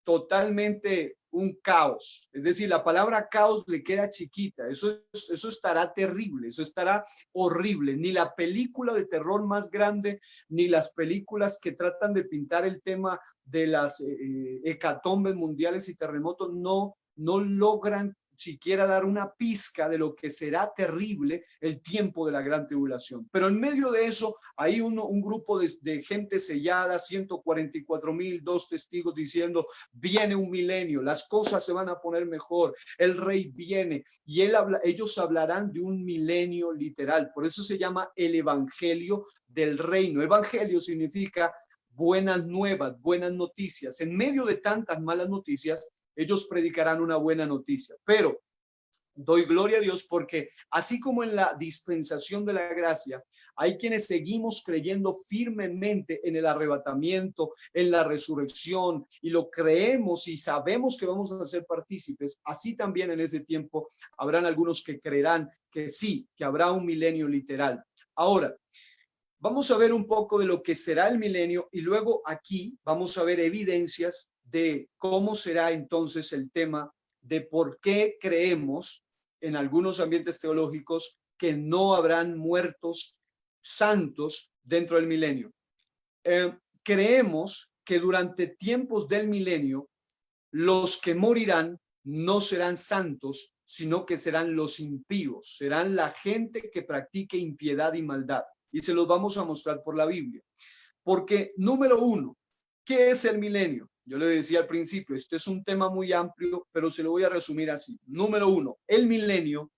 totalmente un caos, es decir, la palabra caos le queda chiquita, eso estará terrible, eso estará horrible. Ni la película de terror más grande, ni las películas que tratan de pintar el tema de las hecatombes mundiales y terremotos no logran siquiera dar una pizca de lo que será terrible el tiempo de la gran tribulación. Pero en medio de eso hay un grupo de gente sellada, 144,000, 2 testigos diciendo, viene un milenio, las cosas se van a poner mejor, el rey viene, y ellos hablarán de un milenio literal. Por eso se llama el evangelio del reino. Evangelio significa buenas nuevas, buenas noticias. En medio de tantas malas noticias, ellos predicarán una buena noticia. Pero doy gloria a Dios porque así como en la dispensación de la gracia, hay quienes seguimos creyendo firmemente en el arrebatamiento, en la resurrección, y lo creemos y sabemos que vamos a ser partícipes. Así también en ese tiempo habrán algunos que creerán que sí, que habrá un milenio literal. Ahora, vamos a ver un poco de lo que será el milenio y luego aquí vamos a ver evidencias de cómo será entonces el tema de por qué creemos en algunos ambientes teológicos que no habrán muertos santos dentro del milenio. Creemos que durante tiempos del milenio los que morirán no serán santos, sino que serán los impíos, serán la gente que practique impiedad y maldad. Y se los vamos a mostrar por la Biblia. Porque, número uno, ¿qué es el milenio? Yo le decía al principio, esto es un tema muy amplio, pero se lo voy a resumir así. Número uno, el milenio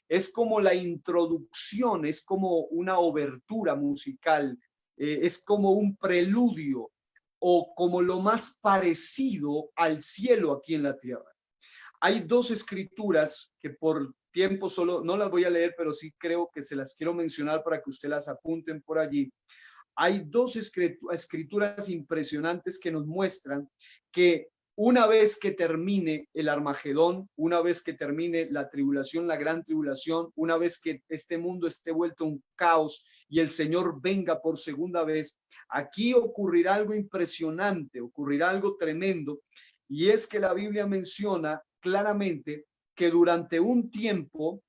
es como la introducción, es como una obertura musical, es como un preludio o como lo más parecido al cielo aquí en la tierra. Hay 2 escrituras que por tiempo solo no las voy a leer, pero sí creo que se las quiero mencionar para que usted las apunten por allí. Hay 2 escrituras impresionantes que nos muestran que una vez que termine el Armagedón, una vez que termine la tribulación, la gran tribulación, una vez que este mundo esté vuelto un caos y el Señor venga por segunda vez, aquí ocurrirá algo impresionante, ocurrirá algo tremendo, y es que la Biblia menciona claramente que durante un tiempo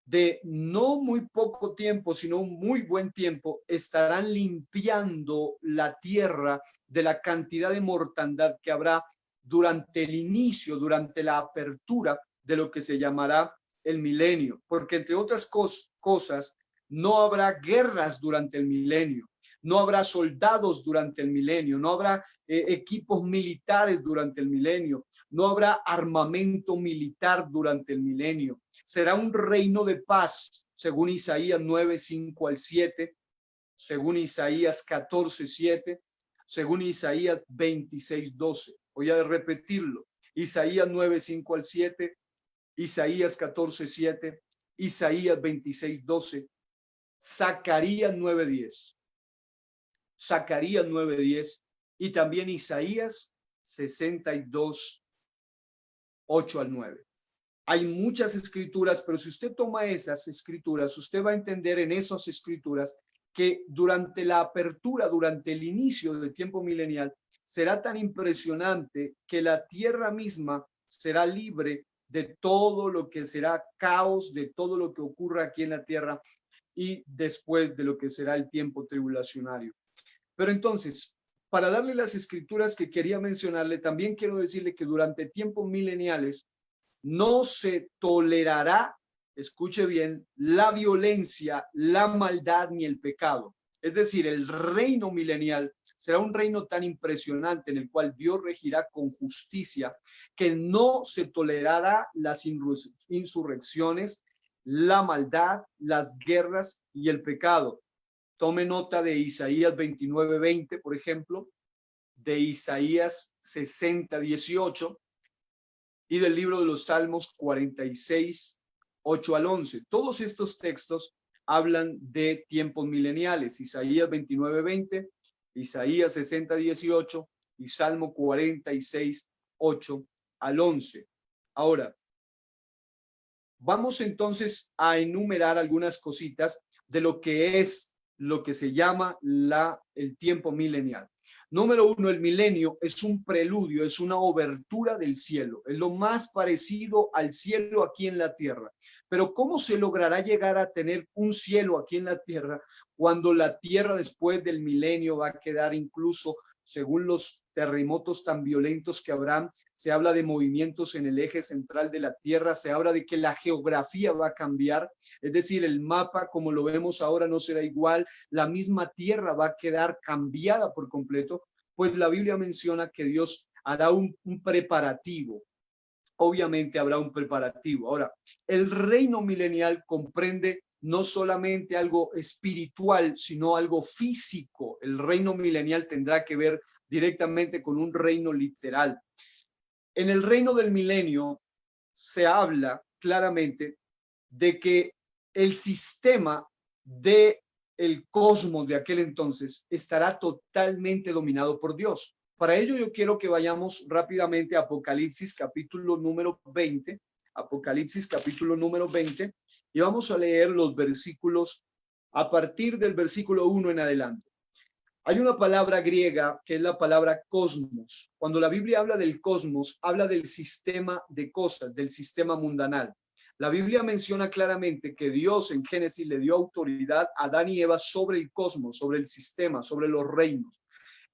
de no muy poco tiempo, sino un muy buen tiempo, estarán limpiando la tierra de la cantidad de mortandad que habrá durante el inicio, durante la apertura de lo que se llamará el milenio, porque entre otras cosas, no habrá guerras durante el milenio, no habrá soldados durante el milenio, no habrá equipos militares durante el milenio, no habrá armamento militar durante el milenio. Será un reino de paz, según Isaías 9, 5 al 7, según Isaías 14, 7, según Isaías 26, 12. Voy a repetirlo. Isaías 9, 5 al 7, Isaías 14, 7, Isaías 26, 12, Zacarías 9, 10. Zacarías 9, 10 y también Isaías 62, 8 al 9. Hay muchas escrituras, pero si usted toma esas escrituras, usted va a entender en esas escrituras que durante la apertura, durante el inicio del tiempo milenial, será tan impresionante que la tierra misma será libre de todo lo que será caos, de todo lo que ocurra aquí en la tierra y después de lo que será el tiempo tribulacionario. Pero entonces, para darle las escrituras que quería mencionarle, también quiero decirle que durante tiempos mileniales no se tolerará, escuche bien, la violencia, la maldad ni el pecado. Es decir, el reino milenial será un reino tan impresionante en el cual Dios regirá con justicia que no se tolerará las insurrecciones, la maldad, las guerras y el pecado. Tome nota de Isaías 29, 20, por ejemplo, de Isaías 60, 18 y del libro de los Salmos 46, 8 al 11. Todos estos textos hablan de tiempos mileniales. Isaías 29, 20, Isaías 60, 18 y Salmo 46, 8 al 11. Ahora, vamos entonces a enumerar algunas cositas de lo que es lo que se llama el tiempo milenial. Número uno, el milenio es un preludio, es una obertura del cielo, es lo más parecido al cielo aquí en la tierra. Pero ¿cómo se logrará llegar a tener un cielo aquí en la tierra cuando la tierra después del milenio va a quedar incluso, según los terremotos tan violentos que habrán, se habla de movimientos en el eje central de la Tierra, se habla de que la geografía va a cambiar, es decir, el mapa como lo vemos ahora no será igual, la misma Tierra va a quedar cambiada por completo, pues la Biblia menciona que Dios hará un preparativo. Obviamente habrá un preparativo. Ahora, el reino milenial comprende no solamente algo espiritual, sino algo físico. El reino milenial tendrá que ver directamente con un reino literal. En el reino del milenio se habla claramente de que el sistema de el cosmos de aquel entonces estará totalmente dominado por Dios. Para ello yo quiero que vayamos rápidamente a Apocalipsis capítulo número 20, Apocalipsis capítulo número 20, y vamos a leer los versículos a partir del versículo 1 en adelante. Hay una palabra griega que es la palabra cosmos. Cuando la Biblia habla del cosmos, habla del sistema de cosas, del sistema mundanal. La Biblia menciona claramente que Dios en Génesis le dio autoridad a Adán y Eva sobre el cosmos, sobre el sistema, sobre los reinos.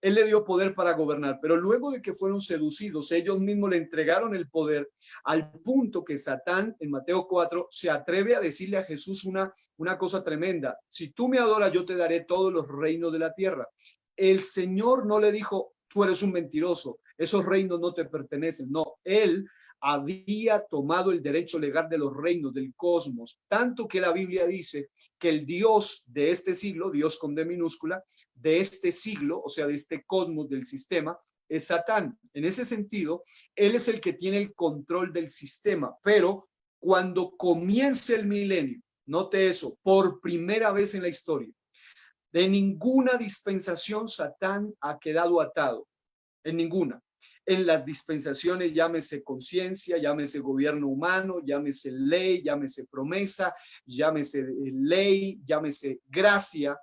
Él le dio poder para gobernar, pero luego de que fueron seducidos, ellos mismos le entregaron el poder al punto que Satán en Mateo 4 se atreve a decirle a Jesús una cosa tremenda. Si tú me adoras, yo te daré todos los reinos de la tierra. El Señor no le dijo, tú eres un mentiroso, esos reinos no te pertenecen. No, él había tomado el derecho legal de los reinos del cosmos, tanto que la Biblia dice que el Dios de este siglo, Dios con D minúscula, de este siglo, o sea, de este cosmos del sistema, es Satán. En ese sentido, él es el que tiene el control del sistema, pero cuando comience el milenio, note eso, por primera vez en la historia, de ninguna dispensación Satán ha quedado atado, en ninguna. en las dispensaciones, llámese conciencia, llámese gobierno humano, llámese ley, llámese promesa, llámese ley, llámese gracia.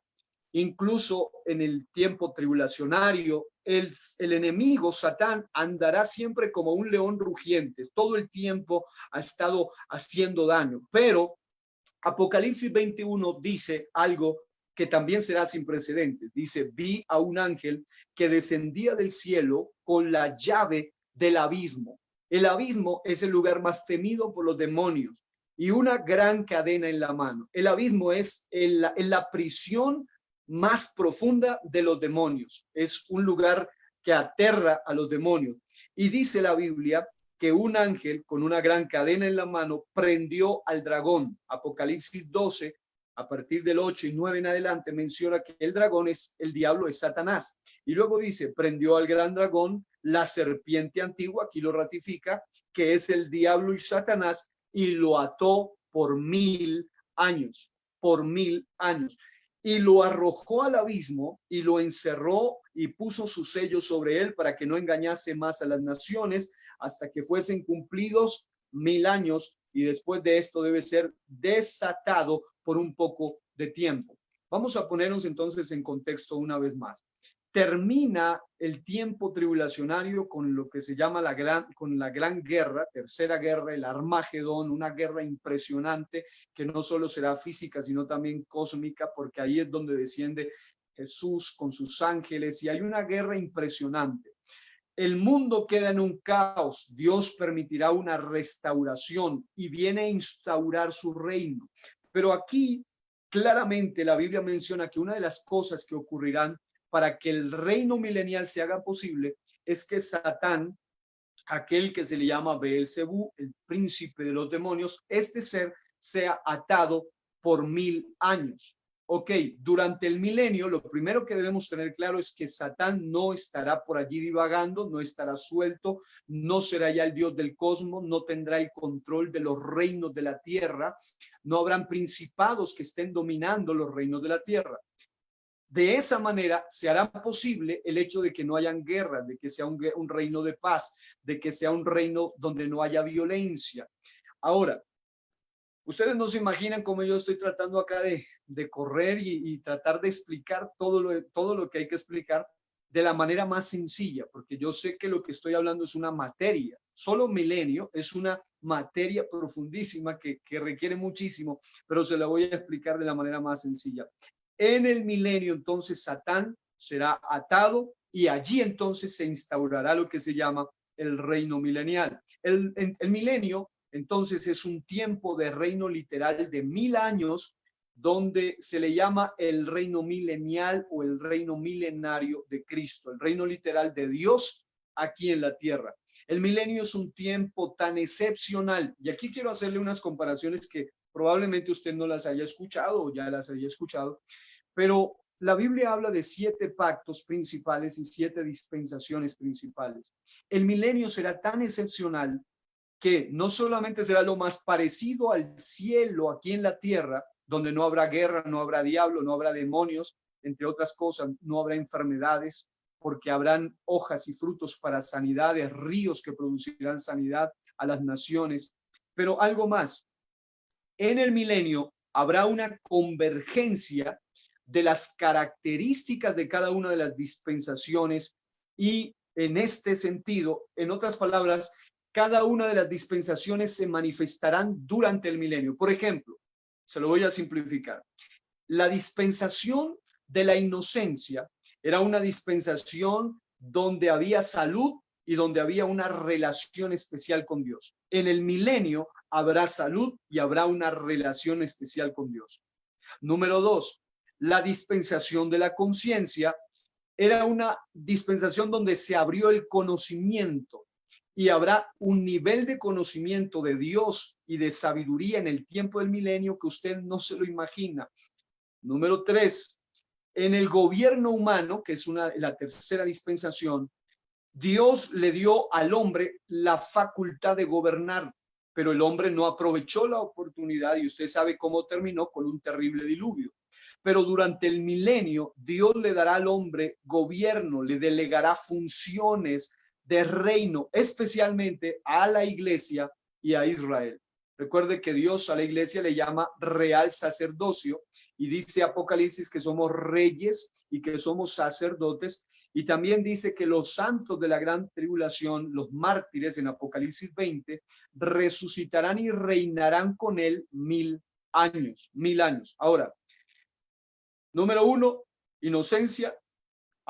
Incluso en el tiempo tribulacionario, el enemigo, Satán, andará siempre como un león rugiente. Todo el tiempo ha estado haciendo daño. Pero Apocalipsis 21 dice algo que también será sin precedentes. Dice, vi a un ángel que descendía del cielo con la llave del abismo. El abismo es el lugar más temido por los demonios y una gran cadena en la mano. El abismo es la prisión más profunda de los demonios. Es un lugar que aterra a los demonios. Y dice la Biblia que un ángel con una gran cadena en la mano prendió al dragón. Apocalipsis 12, a partir del 8 y 9 en adelante, menciona que el dragón es el diablo, es Satanás. Y luego dice, prendió al gran dragón, la serpiente antigua, aquí lo ratifica, que es el diablo y Satanás, y lo ató por 1000 años, por 1000 años. Y lo arrojó al abismo y lo encerró y puso su sello sobre él para que no engañase más a las naciones hasta que fuesen cumplidos 1000 años, y después de esto debe ser desatado por un poco de tiempo. Vamos a ponernos entonces en contexto una vez más. Termina el tiempo tribulacionario con lo que se llama la gran guerra, tercera guerra, el Armagedón, una guerra impresionante que no solo será física, sino también cósmica, porque ahí es donde desciende Jesús con sus ángeles, y hay una guerra impresionante. El mundo queda en un caos. Dios permitirá una restauración y viene a instaurar su reino. Pero aquí claramente la Biblia menciona que una de las cosas que ocurrirán para que el reino milenial se haga posible es que Satán, aquel que se le llama Beelzebú, el príncipe de los demonios, este ser sea atado por 1000 años. Ok, durante el milenio, lo primero que debemos tener claro es que Satán no estará por allí divagando, no estará suelto, no será ya el Dios del cosmos, no tendrá el control de los reinos de la tierra, no habrán principados que estén dominando los reinos de la tierra. De esa manera se hará posible el hecho de que no hayan guerras, de que sea un reino de paz, de que sea un reino donde no haya violencia. Ahora, ustedes no se imaginan cómo yo estoy tratando acá de correr y tratar de explicar todo lo que hay que explicar de la manera más sencilla, porque yo sé que lo que estoy hablando es una materia. Solo milenio es una materia profundísima que requiere muchísimo, pero se la voy a explicar de la manera más sencilla. En el milenio, entonces, Satán será atado y allí entonces se instaurará lo que se llama el reino milenial. El milenio, entonces, es un tiempo de reino literal de 1000 años, donde se le llama el reino milenial o el reino milenario de Cristo, el reino literal de Dios aquí en la tierra. El milenio es un tiempo tan excepcional, y aquí quiero hacerle unas comparaciones que probablemente usted no las haya escuchado o ya las haya escuchado, pero la Biblia habla de 7 pactos principales y 7 dispensaciones principales. El milenio será tan excepcional que no solamente será lo más parecido al cielo aquí en la tierra, donde no habrá guerra, no habrá diablo, no habrá demonios, entre otras cosas, no habrá enfermedades, porque habrán hojas y frutos para sanidades, ríos que producirán sanidad a las naciones. Pero algo más, en el milenio habrá una convergencia de las características de cada una de las dispensaciones, y en este sentido, en otras palabras, cada una de las dispensaciones se manifestarán durante el milenio. Por ejemplo, se lo voy a simplificar. La dispensación de la inocencia era una dispensación donde había salud y donde había una relación especial con Dios. En el milenio habrá salud y habrá una relación especial con Dios. Número 2, la dispensación de la conciencia era una dispensación donde se abrió el conocimiento, y habrá un nivel de conocimiento de Dios y de sabiduría en el tiempo del milenio que usted no se lo imagina. Número 3, en el gobierno humano, que es la tercera dispensación, Dios le dio al hombre la facultad de gobernar, pero el hombre no aprovechó la oportunidad, y usted sabe cómo terminó, con un terrible diluvio. Pero durante el milenio, Dios le dará al hombre gobierno, le delegará funciones de reino, especialmente a la iglesia y a Israel. Recuerde que Dios a la iglesia le llama real sacerdocio y dice Apocalipsis que somos reyes y que somos sacerdotes. Y también dice que los santos de la gran tribulación, los mártires en Apocalipsis 20, resucitarán y reinarán con él 1000 años, 1000 años. Ahora, número 1, inocencia,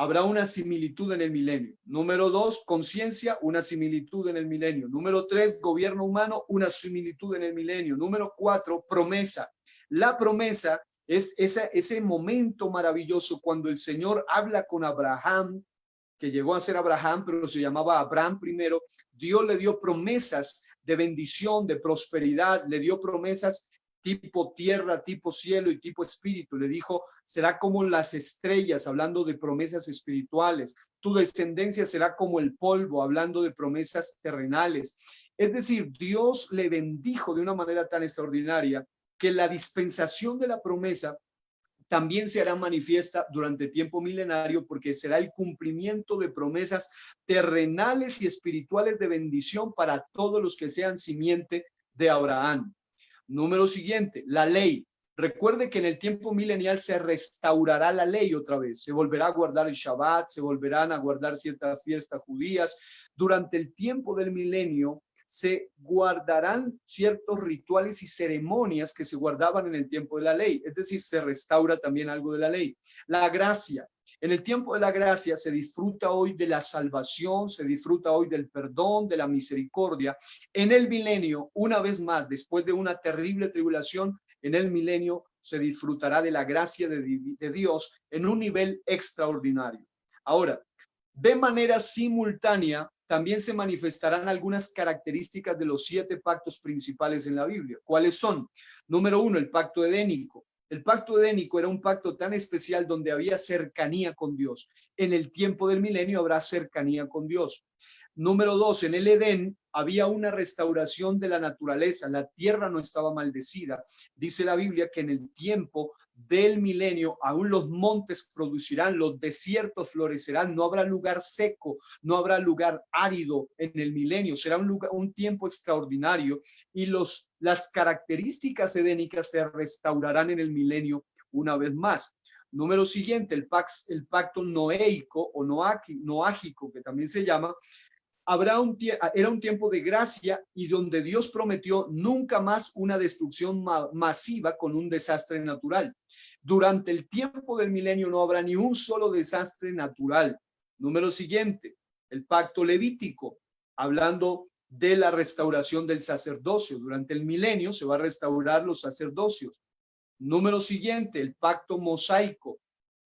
habrá una similitud en el milenio. Número 2, conciencia, una similitud en el milenio. Número 3, gobierno humano, una similitud en el milenio. Número 4, promesa. La promesa es ese momento maravilloso cuando el Señor habla con Abraham, que llegó a ser Abraham, pero se llamaba Abraham primero. Dios le dio promesas de bendición, de prosperidad, le dio promesas tipo tierra, tipo cielo y tipo espíritu. Le dijo, será como las estrellas, hablando de promesas espirituales. Tu descendencia será como el polvo, hablando de promesas terrenales. Es decir, Dios le bendijo de una manera tan extraordinaria que la dispensación de la promesa también se hará manifiesta durante tiempo milenario, porque será el cumplimiento de promesas terrenales y espirituales de bendición para todos los que sean simiente de Abraham. Número siguiente, la ley. Recuerde que en el tiempo milenial se restaurará la ley otra vez. Se volverá a guardar el Shabbat, se volverán a guardar ciertas fiestas judías. Durante el tiempo del milenio se guardarán ciertos rituales y ceremonias que se guardaban en el tiempo de la ley. Es decir, se restaura también algo de la ley. La gracia. En el tiempo de la gracia se disfruta hoy de la salvación, se disfruta hoy del perdón, de la misericordia. En el milenio, una vez más, después de una terrible tribulación, en el milenio se disfrutará de la gracia de Dios en un nivel extraordinario. Ahora, de manera simultánea, también se manifestarán algunas características de los 7 pactos principales en la Biblia. ¿Cuáles son? Número 1, el pacto edénico. El pacto edénico era un pacto tan especial donde había cercanía con Dios. En el tiempo del milenio habrá cercanía con Dios. Número 2, en el Edén había una restauración de la naturaleza. La tierra no estaba maldecida. Dice la Biblia que en el tiempo del milenio aún los montes producirán, los desiertos florecerán, no habrá lugar seco, no habrá lugar árido en el milenio. Será un tiempo extraordinario y las características edénicas se restaurarán en el milenio una vez más. Número siguiente, el pacto noéico o noágico, que también se llama. Era un tiempo de gracia y donde Dios prometió nunca más una destrucción masiva con un desastre natural. Durante el tiempo del milenio no habrá ni un solo desastre natural. Número siguiente, el pacto levítico, hablando de la restauración del sacerdocio. Durante el milenio se va a restaurar los sacerdocios. Número siguiente, el pacto mosaico,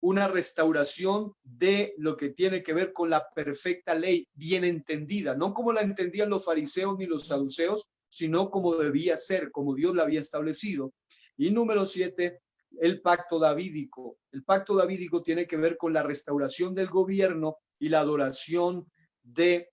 una restauración de lo que tiene que ver con la perfecta ley, bien entendida, no como la entendían los fariseos ni los saduceos, sino como debía ser, como Dios la había establecido. Y número 7, el pacto davídico. El pacto davídico tiene que ver con la restauración del gobierno y la adoración de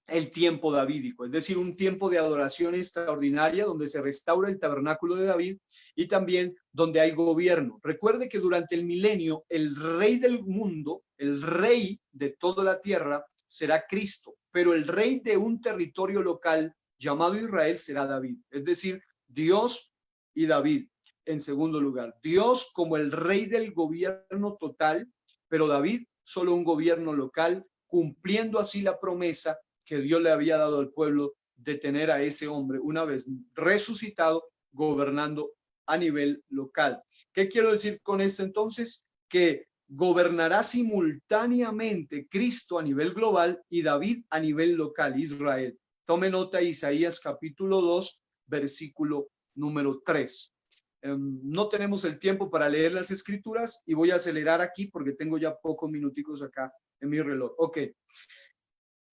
el tiempo davídico, es decir, un tiempo de adoración extraordinaria donde se restaura el tabernáculo de David y también donde hay gobierno. Recuerde que durante el milenio el rey del mundo, el rey de toda la tierra será Cristo, pero el rey de un territorio local llamado Israel será David, es decir, Dios y David. En segundo lugar, Dios como el rey del gobierno total, pero David solo un gobierno local, cumpliendo así la promesa que Dios le había dado al pueblo de tener a ese hombre una vez resucitado gobernando a nivel local. ¿Qué quiero decir con esto entonces? Que gobernará simultáneamente Cristo a nivel global y David a nivel local, Israel. Tome nota, Isaías capítulo 2, versículo número 3. No tenemos el tiempo para leer las escrituras y voy a acelerar aquí porque tengo ya pocos minuticos acá en mi reloj. Ok.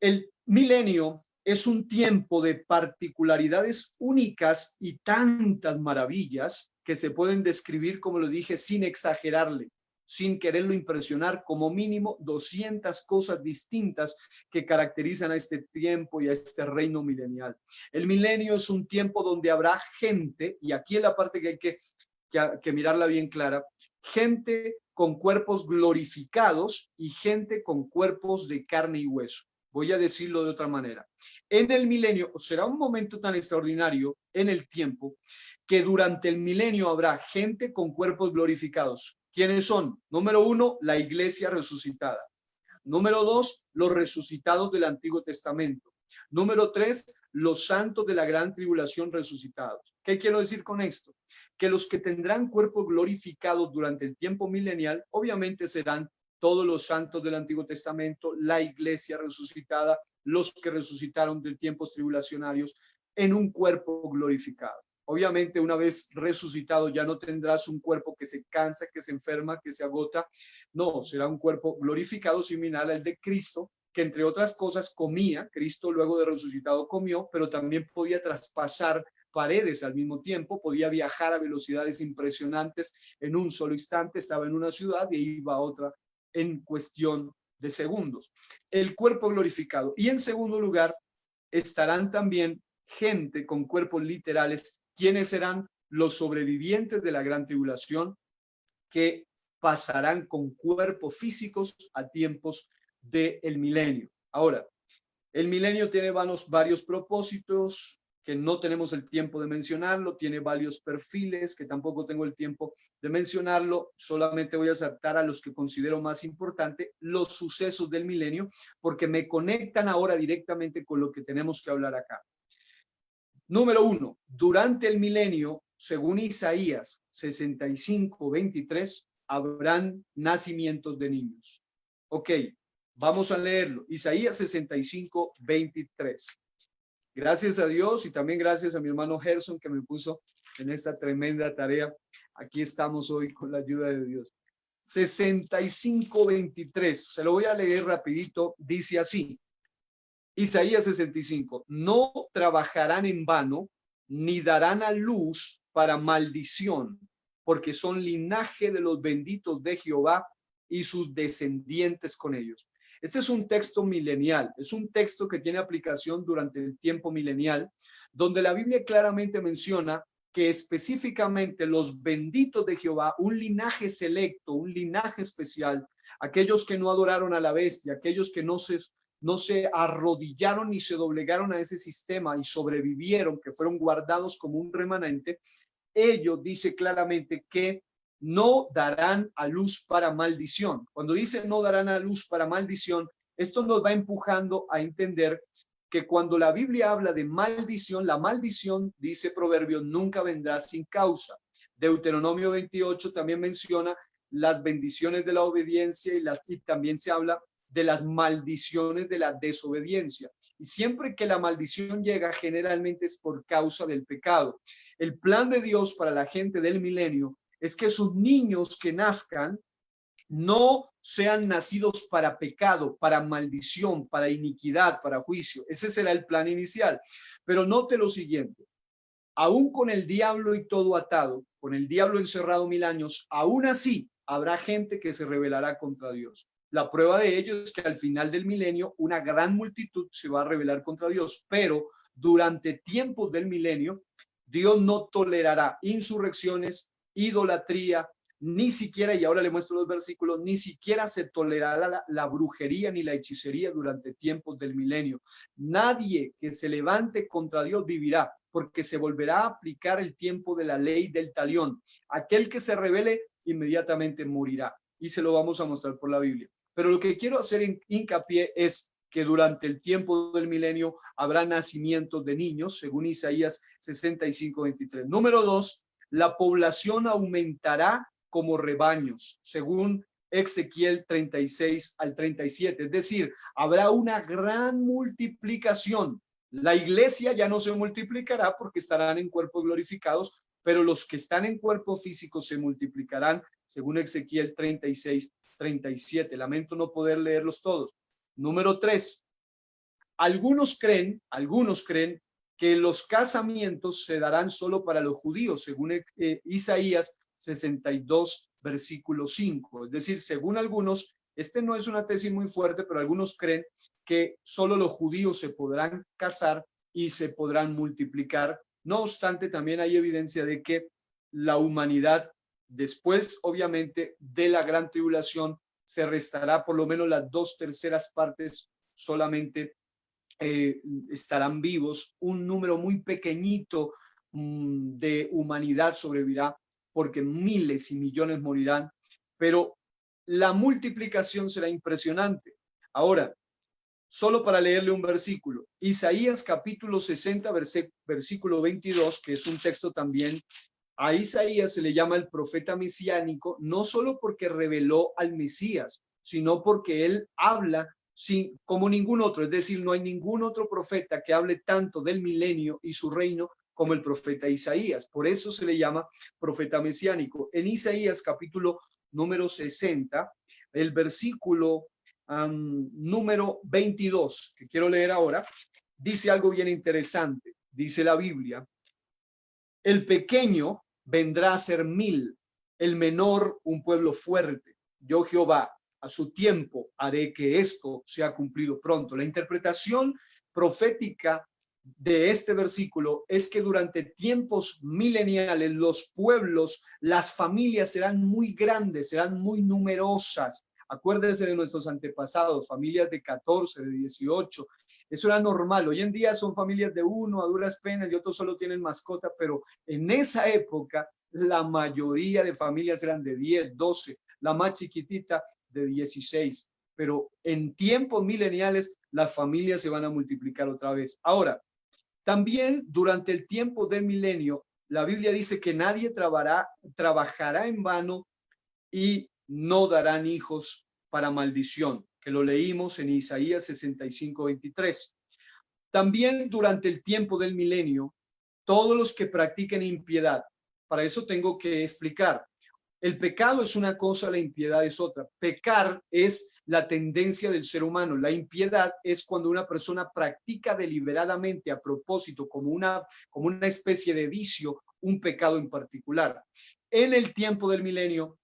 El milenio es un tiempo de particularidades únicas y tantas maravillas que se pueden describir, como lo dije, sin exagerarle, sin quererlo impresionar, como mínimo 200 cosas distintas que caracterizan a este tiempo y a este reino milenial. El milenio es un tiempo donde habrá gente, y aquí es la parte que hay que mirarla bien clara, gente con cuerpos glorificados y gente con cuerpos de carne y hueso. Voy a decirlo de otra manera. En el milenio será un momento tan extraordinario en el tiempo que durante el milenio habrá gente con cuerpos glorificados. ¿Quiénes son? Número uno, la iglesia resucitada. Número dos, los resucitados del Antiguo Testamento. Número tres, los santos de la gran tribulación resucitados. ¿Qué quiero decir con esto? Que los que tendrán cuerpos glorificados durante el tiempo milenial, obviamente serán todos los santos del Antiguo Testamento, la iglesia resucitada, los que resucitaron de tiempos tribulacionarios en un cuerpo glorificado. Obviamente, una vez resucitado, ya no tendrás un cuerpo que se cansa, que se enferma, que se agota. No, será un cuerpo glorificado similar al de Cristo, que entre otras cosas comía. Cristo luego de resucitado comió, pero también podía traspasar paredes al mismo tiempo, podía viajar a velocidades impresionantes en un solo instante, estaba en una ciudad y iba a otra en cuestión de segundos. El cuerpo glorificado. Y en segundo lugar, estarán también gente con cuerpos literales. ¿Quiénes serán? Los sobrevivientes de la gran tribulación, que pasarán con cuerpos físicos a tiempos del milenio. Ahora, el milenio tiene varios propósitos que no tenemos el tiempo de mencionarlo, tiene varios perfiles que tampoco tengo el tiempo de mencionarlo, solamente voy a saltar a los que considero más importante, los sucesos del milenio, porque me conectan ahora directamente con lo que tenemos que hablar acá. Número uno, durante el milenio, según Isaías 65:23, habrán nacimientos de niños. Ok, vamos a leerlo. Isaías 65:23. Gracias a Dios y también gracias a mi hermano Gerson que me puso en esta tremenda tarea. Aquí estamos hoy con la ayuda de Dios. 65:23. Se lo voy a leer rapidito. Dice así. Isaías 65. No trabajarán en vano, ni darán a luz para maldición, porque son linaje de los benditos de Jehová y sus descendientes con ellos. Este es un texto milenial, es un texto que tiene aplicación durante el tiempo milenial, donde la Biblia claramente menciona que específicamente los benditos de Jehová, un linaje selecto, un linaje especial, aquellos que no adoraron a la bestia, aquellos que no se arrodillaron ni se doblegaron a ese sistema y sobrevivieron, que fueron guardados como un remanente, ellos dice claramente que no darán a luz para maldición. Cuando dice no darán a luz para maldición, esto nos va empujando a entender que cuando la Biblia habla de maldición, la maldición, dice Proverbios, nunca vendrá sin causa. Deuteronomio 28 también menciona las bendiciones de la obediencia y también se habla de las maldiciones de la desobediencia. Y siempre que la maldición llega, generalmente es por causa del pecado. El plan de Dios para la gente del milenio es que sus niños que nazcan no sean nacidos para pecado, para maldición, para iniquidad, para juicio. Ese será el plan inicial. Pero note lo siguiente. Aún con el diablo y todo atado, con el diablo encerrado 1000 años, aún así habrá gente que se rebelará contra Dios. La prueba de ello es que al final del milenio una gran multitud se va a rebelar contra Dios, pero durante tiempos del milenio Dios no tolerará insurrecciones, idolatría, ni siquiera, y ahora le muestro los versículos, ni siquiera se tolerará la brujería ni la hechicería durante tiempos del milenio. Nadie que se levante contra Dios vivirá, porque se volverá a aplicar el tiempo de la ley del talión. Aquel que se rebele inmediatamente morirá, y se lo vamos a mostrar por la Biblia. Pero lo que quiero hacer hincapié es que durante el tiempo del milenio habrá nacimientos de niños, según Isaías 65:23. Número 2, la población aumentará como rebaños, según Ezequiel 36 al 37. Es decir, habrá una gran multiplicación. La iglesia ya no se multiplicará porque estarán en cuerpos glorificados, pero los que están en cuerpos físicos se multiplicarán, según Ezequiel 36, 37. Lamento no poder leerlos todos. Número 3. Algunos creen que los casamientos se darán solo para los judíos, según Isaías 62, versículo 5. Es decir, según algunos, no es una tesis muy fuerte, pero algunos creen que solo los judíos se podrán casar y se podrán multiplicar. No obstante, también hay evidencia de que la humanidad, después, obviamente, de la gran tribulación, se restará por lo menos las 2/3 partes solamente estarán vivos, un número muy pequeñito de humanidad sobrevivirá, porque miles y millones morirán, pero la multiplicación será impresionante. Ahora, solo para leerle un versículo, Isaías capítulo 60, versículo 22, que es un texto también. A Isaías se le llama el profeta mesiánico, no solo porque reveló al Mesías, sino porque él habla como ningún otro, es decir, no hay ningún otro profeta que hable tanto del milenio y su reino como el profeta Isaías. Por eso se le llama profeta mesiánico. En Isaías capítulo número 60, el versículo número 22, que quiero leer ahora, dice algo bien interesante. Dice la Biblia: el pequeño vendrá a ser 1000, el menor un pueblo fuerte. Yo, Jehová, a su tiempo haré que esto sea cumplido pronto. La interpretación profética de este versículo es que durante tiempos mileniales los pueblos, las familias serán muy grandes, serán muy numerosas. Acuérdense de nuestros antepasados, familias de 14, de 18. Eso era normal. Hoy en día son familias de 1 a duras penas y otros solo tienen mascota, pero en esa época la mayoría de familias eran de 10, 12, la más chiquitita de 16. Pero en tiempos mileniales las familias se van a multiplicar otra vez. Ahora, también durante el tiempo del milenio, la Biblia dice que nadie trabajará en vano y no darán hijos para maldición, que lo leímos en Isaías 65, 23. También durante el tiempo del milenio, todos los que practiquen impiedad, para eso tengo que explicar. El pecado es una cosa, la impiedad es otra. Pecar es la tendencia del ser humano. La impiedad es cuando una persona practica deliberadamente, a propósito, como una especie de vicio, un pecado en particular. En el tiempo del milenio,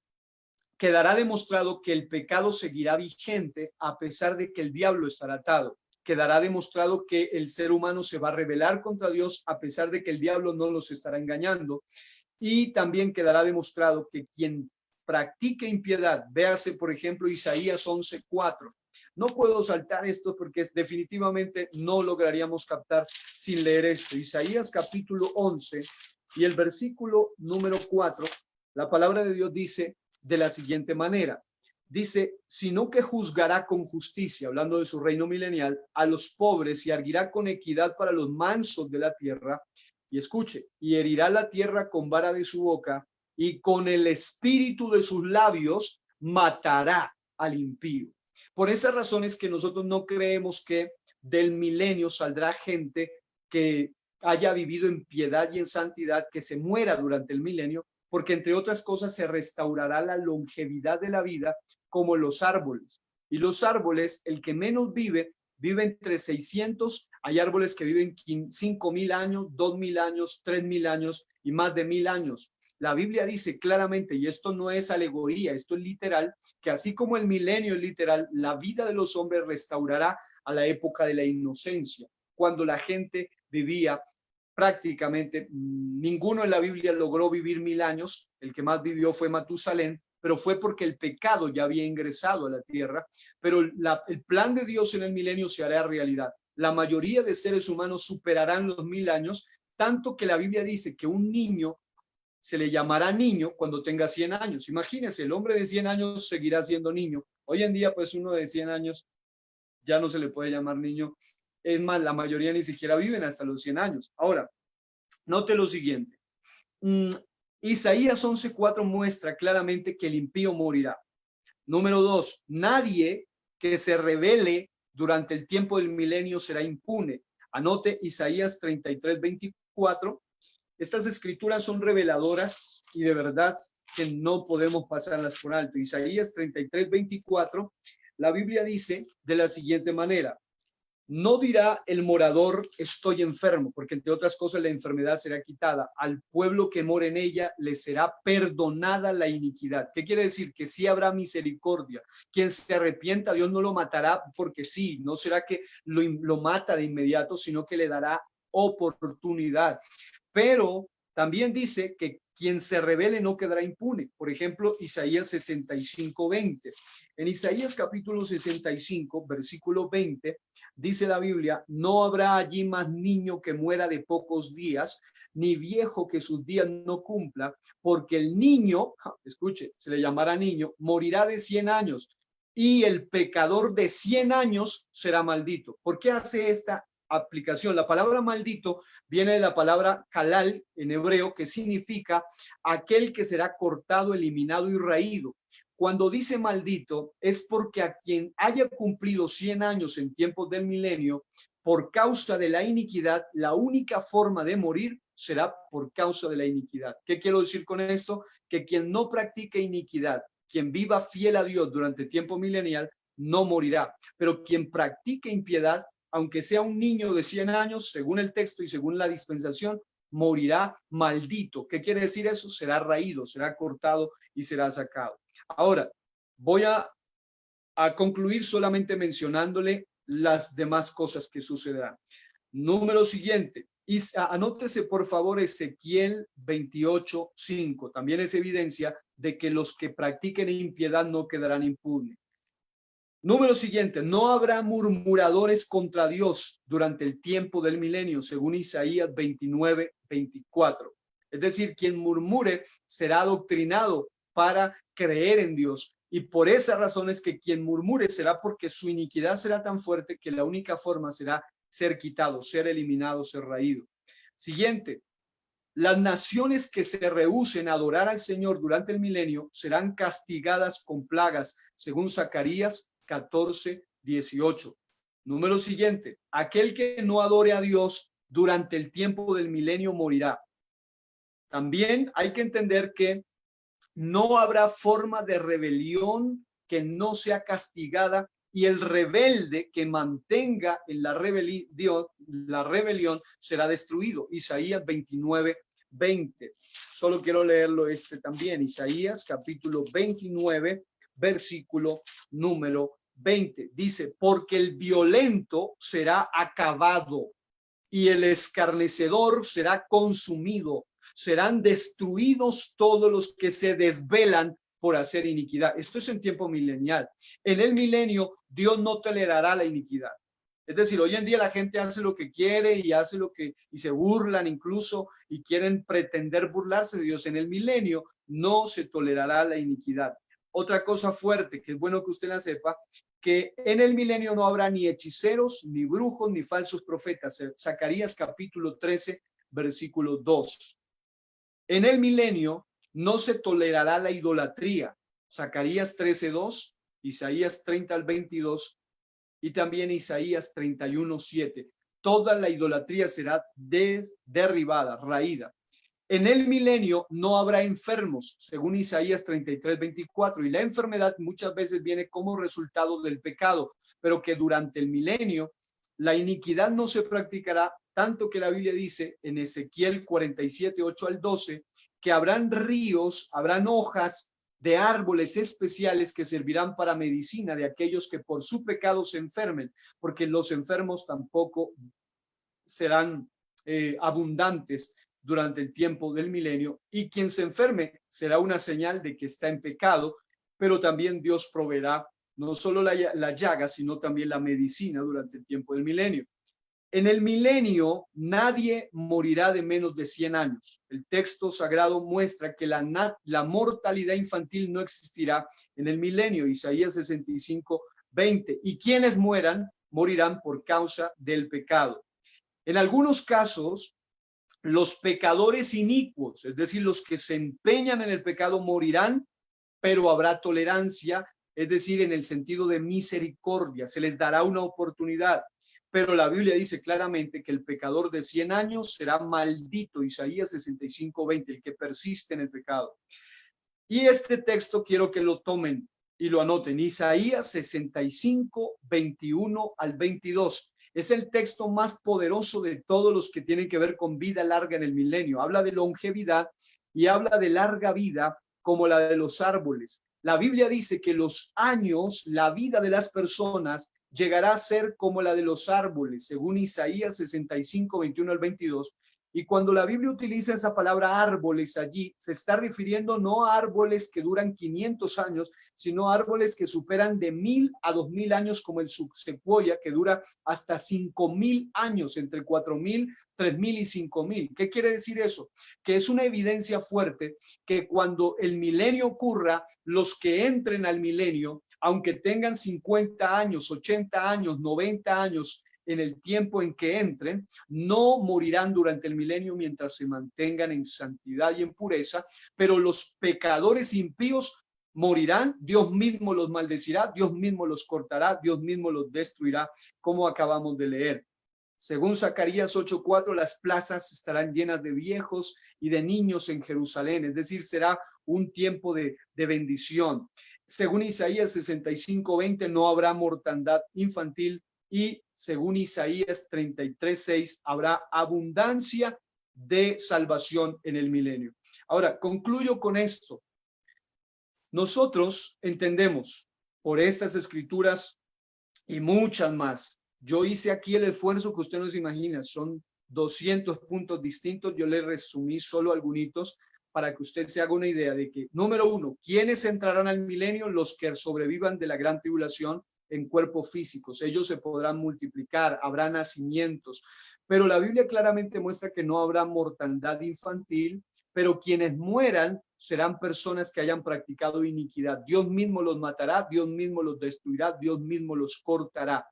quedará demostrado que el pecado seguirá vigente a pesar de que el diablo estará atado. Quedará demostrado que el ser humano se va a rebelar contra Dios a pesar de que el diablo no los estará engañando. Y también quedará demostrado que quien practique impiedad, véase por ejemplo Isaías 11:4. No puedo saltar esto porque definitivamente no lograríamos captar sin leer esto. Isaías capítulo 11 y el versículo número 4, la palabra de Dios dice de la siguiente manera. Dice: sino que juzgará con justicia, hablando de su reino milenial, a los pobres y arguirá con equidad para los mansos de la tierra. Y escuche: y herirá la tierra con vara de su boca, y con el espíritu de sus labios matará al impío. Por esas razones que nosotros no creemos que del milenio saldrá gente que haya vivido en piedad y en santidad, que se muera durante el milenio, porque entre otras cosas se restaurará la longevidad de la vida como los árboles. Y los árboles, el que menos vive entre 600, hay árboles que viven 5.000 años, 2.000 años, 3.000 años y más de 1.000 años. La Biblia dice claramente, y esto no es alegoría, esto es literal, que así como el milenio es literal, la vida de los hombres restaurará a la época de la inocencia, cuando la gente vivía prácticamente, ninguno en la Biblia logró vivir 1.000 años, el que más vivió fue Matusalén, pero fue porque el pecado ya había ingresado a la tierra, pero el plan de Dios en el milenio se hará realidad. La mayoría de seres humanos superarán los 1.000 años, tanto que la Biblia dice que un niño se le llamará niño cuando tenga 100 años. Imagínense, el hombre de 100 años seguirá siendo niño. Hoy en día, pues uno de 100 años ya no se le puede llamar niño. Es más, la mayoría ni siquiera viven hasta los 100 años. Ahora, note lo siguiente. Isaías 11:4 muestra claramente que el impío morirá. Número 2, nadie que se rebele durante el tiempo del milenio será impune. Anote Isaías 33:24. Estas escrituras son reveladoras y de verdad que no podemos pasarlas por alto. Isaías 33:24, la Biblia dice de la siguiente manera: no dirá el morador estoy enfermo, porque entre otras cosas la enfermedad será quitada. Al pueblo que mora en ella le será perdonada la iniquidad. ¿Qué quiere decir? Que sí habrá misericordia. Quien se arrepienta, Dios no lo matará porque sí. No será que lo mata de inmediato, sino que le dará oportunidad. Pero también dice que quien se rebele no quedará impune. Por ejemplo, Isaías 65:20. En Isaías capítulo 65, versículo 20, dice la Biblia: no habrá allí más niño que muera de pocos días, ni viejo que sus días no cumpla, porque el niño, escuche, se le llamará niño, morirá de 100 años, y el pecador de 100 años será maldito. ¿Por qué hace esta aplicación? La palabra maldito viene de la palabra kalal en hebreo, que significa aquel que será cortado, eliminado y raído. Cuando dice maldito, es porque a quien haya cumplido 100 años en tiempos del milenio, por causa de la iniquidad, la única forma de morir será por causa de la iniquidad. ¿Qué quiero decir con esto? Que quien no practique iniquidad, quien viva fiel a Dios durante el tiempo milenial, no morirá. Pero quien practique impiedad, aunque sea un niño de 100 años, según el texto y según la dispensación, morirá maldito. ¿Qué quiere decir eso? Será raído, será cortado y será sacado. Ahora, voy a concluir solamente mencionándole las demás cosas que sucederán. Número siguiente. Y anótese por favor Ezequiel 28:5. También es evidencia de que los que practiquen impiedad no quedarán impunes. Número siguiente. No habrá murmuradores contra Dios durante el tiempo del milenio, según Isaías 29:24. Es decir, quien murmure será adoctrinado para creer en Dios. Y por esa razón es que quien murmure será porque su iniquidad será tan fuerte que la única forma será ser quitado, ser eliminado, ser raído. Siguiente. Las naciones que se rehúsen a adorar al Señor durante el milenio serán castigadas con plagas, según Zacarías 14:18. Número siguiente. Aquel que no adore a Dios durante el tiempo del milenio morirá. También hay que entender que no habrá forma de rebelión que no sea castigada, y el rebelde que mantenga en la rebelión será destruido. Isaías 29:20. Solo quiero leerlo también. Isaías capítulo 29, versículo número 20. Dice: porque el violento será acabado y el escarnecedor será consumido. Serán destruidos todos los que se desvelan por hacer iniquidad. Esto es en tiempo milenial. En el milenio, Dios no tolerará la iniquidad. Es decir, hoy en día la gente hace lo que quiere y hace y se burlan incluso y quieren pretender burlarse de Dios. En el milenio no se tolerará la iniquidad. Otra cosa fuerte, que es bueno que usted la sepa, que en el milenio no habrá ni hechiceros, ni brujos, ni falsos profetas. Zacarías capítulo 13, versículo 2. En el milenio no se tolerará la idolatría. Zacarías 13:2, Isaías 30:22 y también Isaías 31:7. Toda la idolatría será derribada, raída. En el milenio no habrá enfermos, según Isaías 33:24, y la enfermedad muchas veces viene como resultado del pecado, pero que durante el milenio la iniquidad no se practicará, tanto que la Biblia dice en Ezequiel 47:8-12, que habrán ríos, habrán hojas de árboles especiales que servirán para medicina de aquellos que por su pecado se enfermen, porque los enfermos tampoco serán abundantes durante el tiempo del milenio, y quien se enferme será una señal de que está en pecado, pero también Dios proveerá no solo la llaga, sino también la medicina durante el tiempo del milenio. En el milenio nadie morirá de menos de 100 años. El texto sagrado muestra que la mortalidad infantil no existirá en el milenio, Isaías 65:20, y quienes mueran morirán por causa del pecado. En algunos casos, los pecadores inicuos, es decir, los que se empeñan en el pecado, morirán, pero habrá tolerancia, es decir, en el sentido de misericordia, se les dará una oportunidad. Pero la Biblia dice claramente que el pecador de 100 años será maldito, Isaías 65:20, el que persiste en el pecado. Y este texto quiero que lo tomen y lo anoten, Isaías 65:21-22. Es el texto más poderoso de todos los que tienen que ver con vida larga en el milenio. Habla de longevidad y habla de larga vida como la de los árboles. La Biblia dice que los años, la vida de las personas llegará a ser como la de los árboles, según Isaías 65:21-22. Y cuando la Biblia utiliza esa palabra árboles allí, se está refiriendo no a árboles que duran 500 años, sino a árboles que superan de 1000 a 2000 años, como el secuoya, que dura hasta 5000 años, entre 4000, 3000 y 5000. ¿Qué quiere decir eso? Que es una evidencia fuerte que cuando el milenio ocurra, los que entren al milenio, aunque tengan 50 años, 80 años, 90 años, en el tiempo en que entren, no morirán durante el milenio mientras se mantengan en santidad y en pureza, pero los pecadores impíos morirán, Dios mismo los maldecirá, Dios mismo los cortará, Dios mismo los destruirá, como acabamos de leer. Según Zacarías 8:4, las plazas estarán llenas de viejos y de niños en Jerusalén, es decir, será un tiempo de bendición. Según Isaías 65:20, no habrá mortandad infantil, y según Isaías 33:6, habrá abundancia de salvación en el milenio. Ahora, concluyo con esto. Nosotros entendemos por estas escrituras y muchas más. Yo hice aquí el esfuerzo que usted no se imagina, son 200 puntos distintos. Yo le resumí solo algunos para que usted se haga una idea de que, número uno, ¿quiénes entrarán al milenio? Los que sobrevivan de la gran tribulación en cuerpos físicos. Ellos se podrán multiplicar, habrá nacimientos, pero la Biblia claramente muestra que no habrá mortandad infantil, pero quienes mueran serán personas que hayan practicado iniquidad. Dios mismo los matará, Dios mismo los destruirá, Dios mismo los cortará.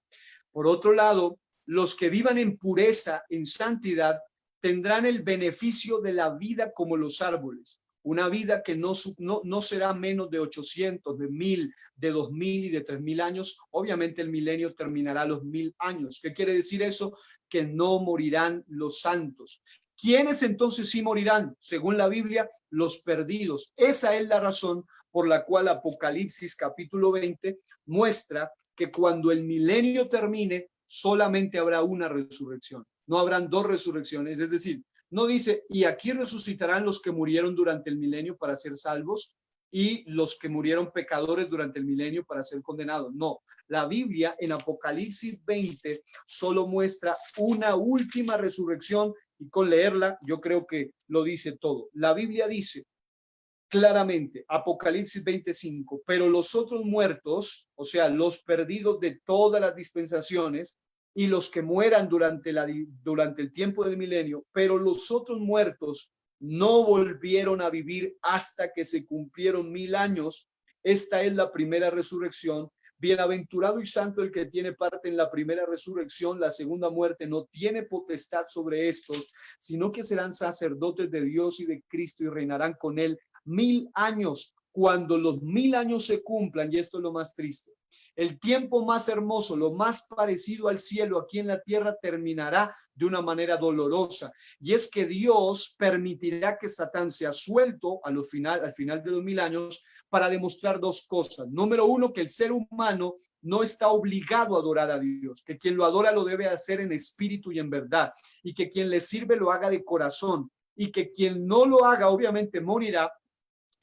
Por otro lado, los que vivan en pureza, en santidad, tendrán el beneficio de la vida como los árboles. Una vida que no será menos de 800, de 1000, de 2000 y de 3000 años. Obviamente el milenio terminará a los 1000 años. ¿Qué quiere decir eso? Que no morirán los santos. ¿Quiénes entonces sí morirán? Según la Biblia, los perdidos. Esa es la razón por la cual Apocalipsis capítulo 20 muestra que cuando el milenio termine, solamente habrá una resurrección. No habrán dos resurrecciones, es decir, no dice, y aquí resucitarán los que murieron durante el milenio para ser salvos y los que murieron pecadores durante el milenio para ser condenados. No, la Biblia en Apocalipsis 20 solo muestra una última resurrección, y con leerla yo creo que lo dice todo. La Biblia dice claramente, Apocalipsis 25, pero los otros muertos, o sea, los perdidos de todas las dispensaciones, y los que mueran durante el tiempo del milenio, pero los otros muertos no volvieron a vivir hasta que se cumplieron 1000 años. Esta es la primera resurrección. Bienaventurado y santo el que tiene parte en la primera resurrección. La segunda muerte no tiene potestad sobre estos, sino que serán sacerdotes de Dios y de Cristo y reinarán con él 1000 años. Cuando los 1000 años se cumplan, y esto es lo más triste, el tiempo más hermoso, lo más parecido al cielo aquí en la tierra, terminará de una manera dolorosa. Y es que Dios permitirá que Satán sea suelto al final de los 1000 años para demostrar dos cosas. Número uno, que el ser humano no está obligado a adorar a Dios, que quien lo adora lo debe hacer en espíritu y en verdad, y que quien le sirve lo haga de corazón, y que quien no lo haga obviamente morirá.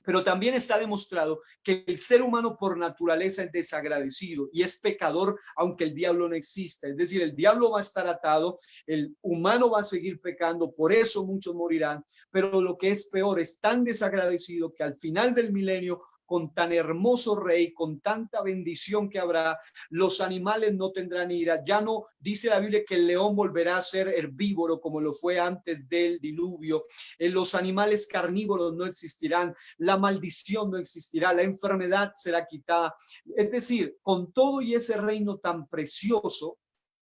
Pero también está demostrado que el ser humano por naturaleza es desagradecido y es pecador, aunque el diablo no exista. Es decir, el diablo va a estar atado, el humano va a seguir pecando, por eso muchos morirán. Pero lo que es peor, es tan desagradecido que al final del milenio, con tan hermoso rey, con tanta bendición que habrá, los animales no tendrán ira. Ya no, dice la Biblia, que el león volverá a ser herbívoro como lo fue antes del diluvio. Los animales carnívoros no existirán, la maldición no existirá, la enfermedad será quitada. Es decir, con todo y ese reino tan precioso,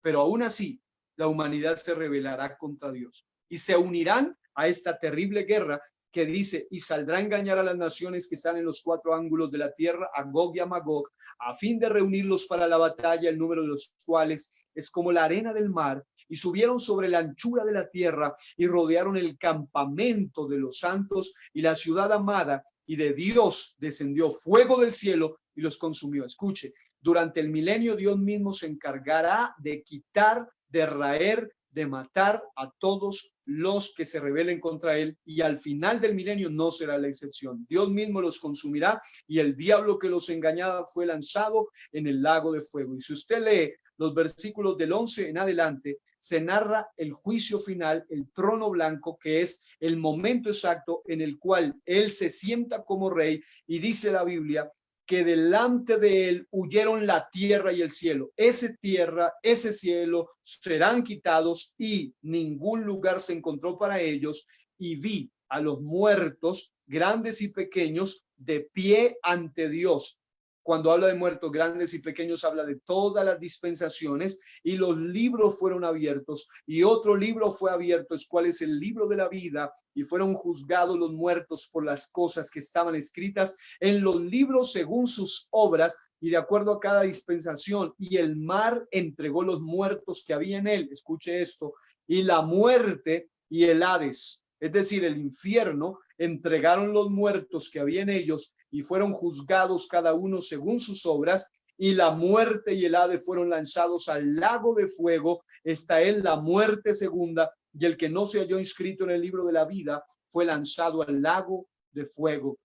pero aún así, la humanidad se rebelará contra Dios y se unirán a esta terrible guerra que dice, y saldrá a engañar a las naciones que están en los 4 ángulos de la tierra, a Gog y a Magog, a fin de reunirlos para la batalla, el número de los cuales es como la arena del mar, y subieron sobre la anchura de la tierra y rodearon el campamento de los santos y la ciudad amada, y de Dios descendió fuego del cielo y los consumió. Escuche, durante el milenio Dios mismo se encargará de quitar, de raer, de matar a todos los que se rebelen contra él, y al final del milenio no será la excepción. Dios mismo los consumirá y el diablo que los engañaba fue lanzado en el lago de fuego. Y si usted lee los versículos del 11 en adelante, se narra el juicio final, el trono blanco, que es el momento exacto en el cual él se sienta como rey, y dice la Biblia que delante de él huyeron la tierra y el cielo. Ese tierra, ese cielo serán quitados y ningún lugar se encontró para ellos, y vi a los muertos, grandes y pequeños, de pie ante Dios. Cuando habla de muertos grandes y pequeños, habla de todas las dispensaciones, y los libros fueron abiertos, y otro libro fue abierto, es cuál es el libro de la vida, y fueron juzgados los muertos por las cosas que estaban escritas en los libros según sus obras y de acuerdo a cada dispensación. Y el mar entregó los muertos que había en él. Escuche esto. Y la muerte y el Hades, es decir, el infierno, entregaron los muertos que había en ellos y fueron juzgados cada uno según sus obras, y la muerte y el Hades fueron lanzados al lago de fuego. Esta es la muerte segunda, y el que no se halló inscrito en el libro de la vida fue lanzado al lago de fuego.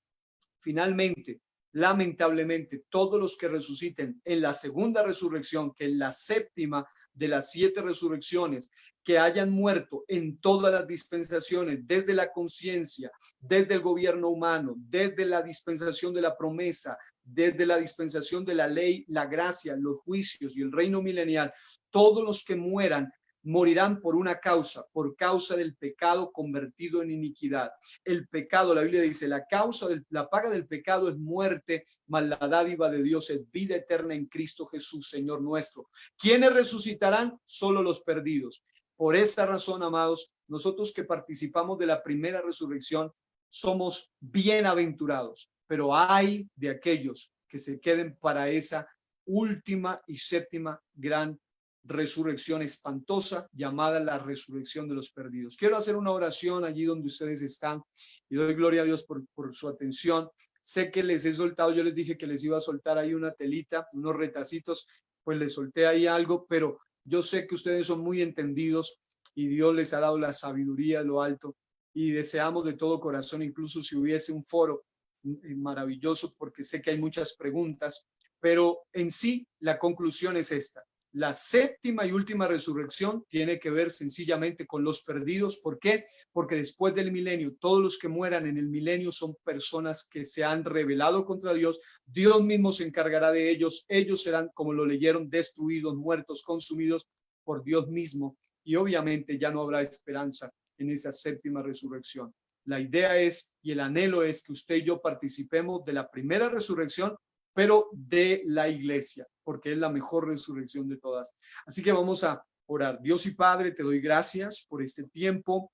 Finalmente, lamentablemente, todos los que resuciten en la segunda resurrección, que es la séptima de las 7 resurrecciones, que hayan muerto en todas las dispensaciones, desde la conciencia, desde el gobierno humano, desde la dispensación de la promesa, desde la dispensación de la ley, la gracia, los juicios y el reino milenial, todos los que mueran morirán por una causa, por causa del pecado convertido en iniquidad. El pecado, la Biblia dice, la paga del pecado es muerte, mas la dádiva de Dios es vida eterna en Cristo Jesús, Señor nuestro. ¿Quiénes resucitarán? Solo los perdidos. Por esta razón, amados, nosotros que participamos de la primera resurrección somos bienaventurados, pero hay de aquellos que se queden para esa última y séptima gran resurrección espantosa llamada la resurrección de los perdidos. Quiero hacer una oración allí donde ustedes están y doy gloria a Dios por su atención. Sé que les he soltado, yo les dije que les iba a soltar ahí una telita, unos retacitos, pues les solté ahí algo, pero yo sé que ustedes son muy entendidos y Dios les ha dado la sabiduría de lo alto, y deseamos de todo corazón, incluso si hubiese un foro maravilloso, porque sé que hay muchas preguntas, pero en sí la conclusión es esta. La séptima y última resurrección tiene que ver sencillamente con los perdidos. ¿Por qué? Porque después del milenio, todos los que mueran en el milenio son personas que se han rebelado contra Dios. Dios mismo se encargará de ellos. Ellos serán, como lo leyeron, destruidos, muertos, consumidos por Dios mismo. Y obviamente ya no habrá esperanza en esa séptima resurrección. La idea es, y el anhelo es, que usted y yo participemos de la primera resurrección, pero de la iglesia, porque es la mejor resurrección de todas. Así que vamos a orar. Dios y Padre, te doy gracias por este tiempo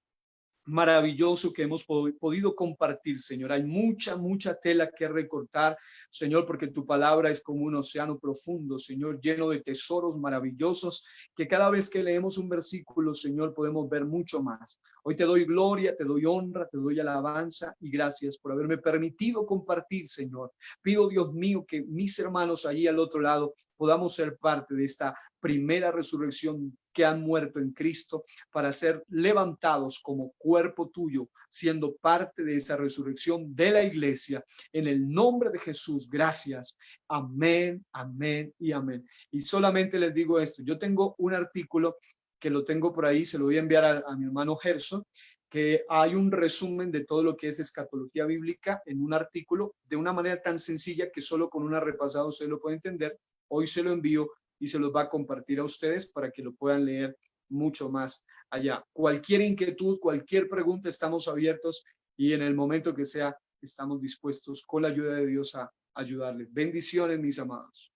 maravilloso que hemos podido compartir, Señor. Hay mucha tela que recortar, Señor, porque tu palabra es como un océano profundo, Señor, lleno de tesoros maravillosos, que cada vez que leemos un versículo, Señor, podemos ver mucho más. Hoy te doy gloria, te doy honra, te doy alabanza y gracias por haberme permitido compartir, Señor. Pido, Dios mío, que mis hermanos allí al otro lado podamos ser parte de esta primera resurrección, que han muerto en Cristo, para ser levantados como cuerpo tuyo, siendo parte de esa resurrección de la iglesia. En el nombre de Jesús, gracias. Amén, amén y amén. Y solamente les digo esto, yo tengo un artículo que lo tengo por ahí, se lo voy a enviar a mi hermano Gerson, que hay un resumen de todo lo que es escatología bíblica en un artículo de una manera tan sencilla que solo con una repasada usted lo puede entender. Hoy se lo envío y se los va a compartir a ustedes para que lo puedan leer mucho más allá. Cualquier inquietud, cualquier pregunta, estamos abiertos y en el momento que sea, estamos dispuestos con la ayuda de Dios a ayudarles. Bendiciones, mis amados.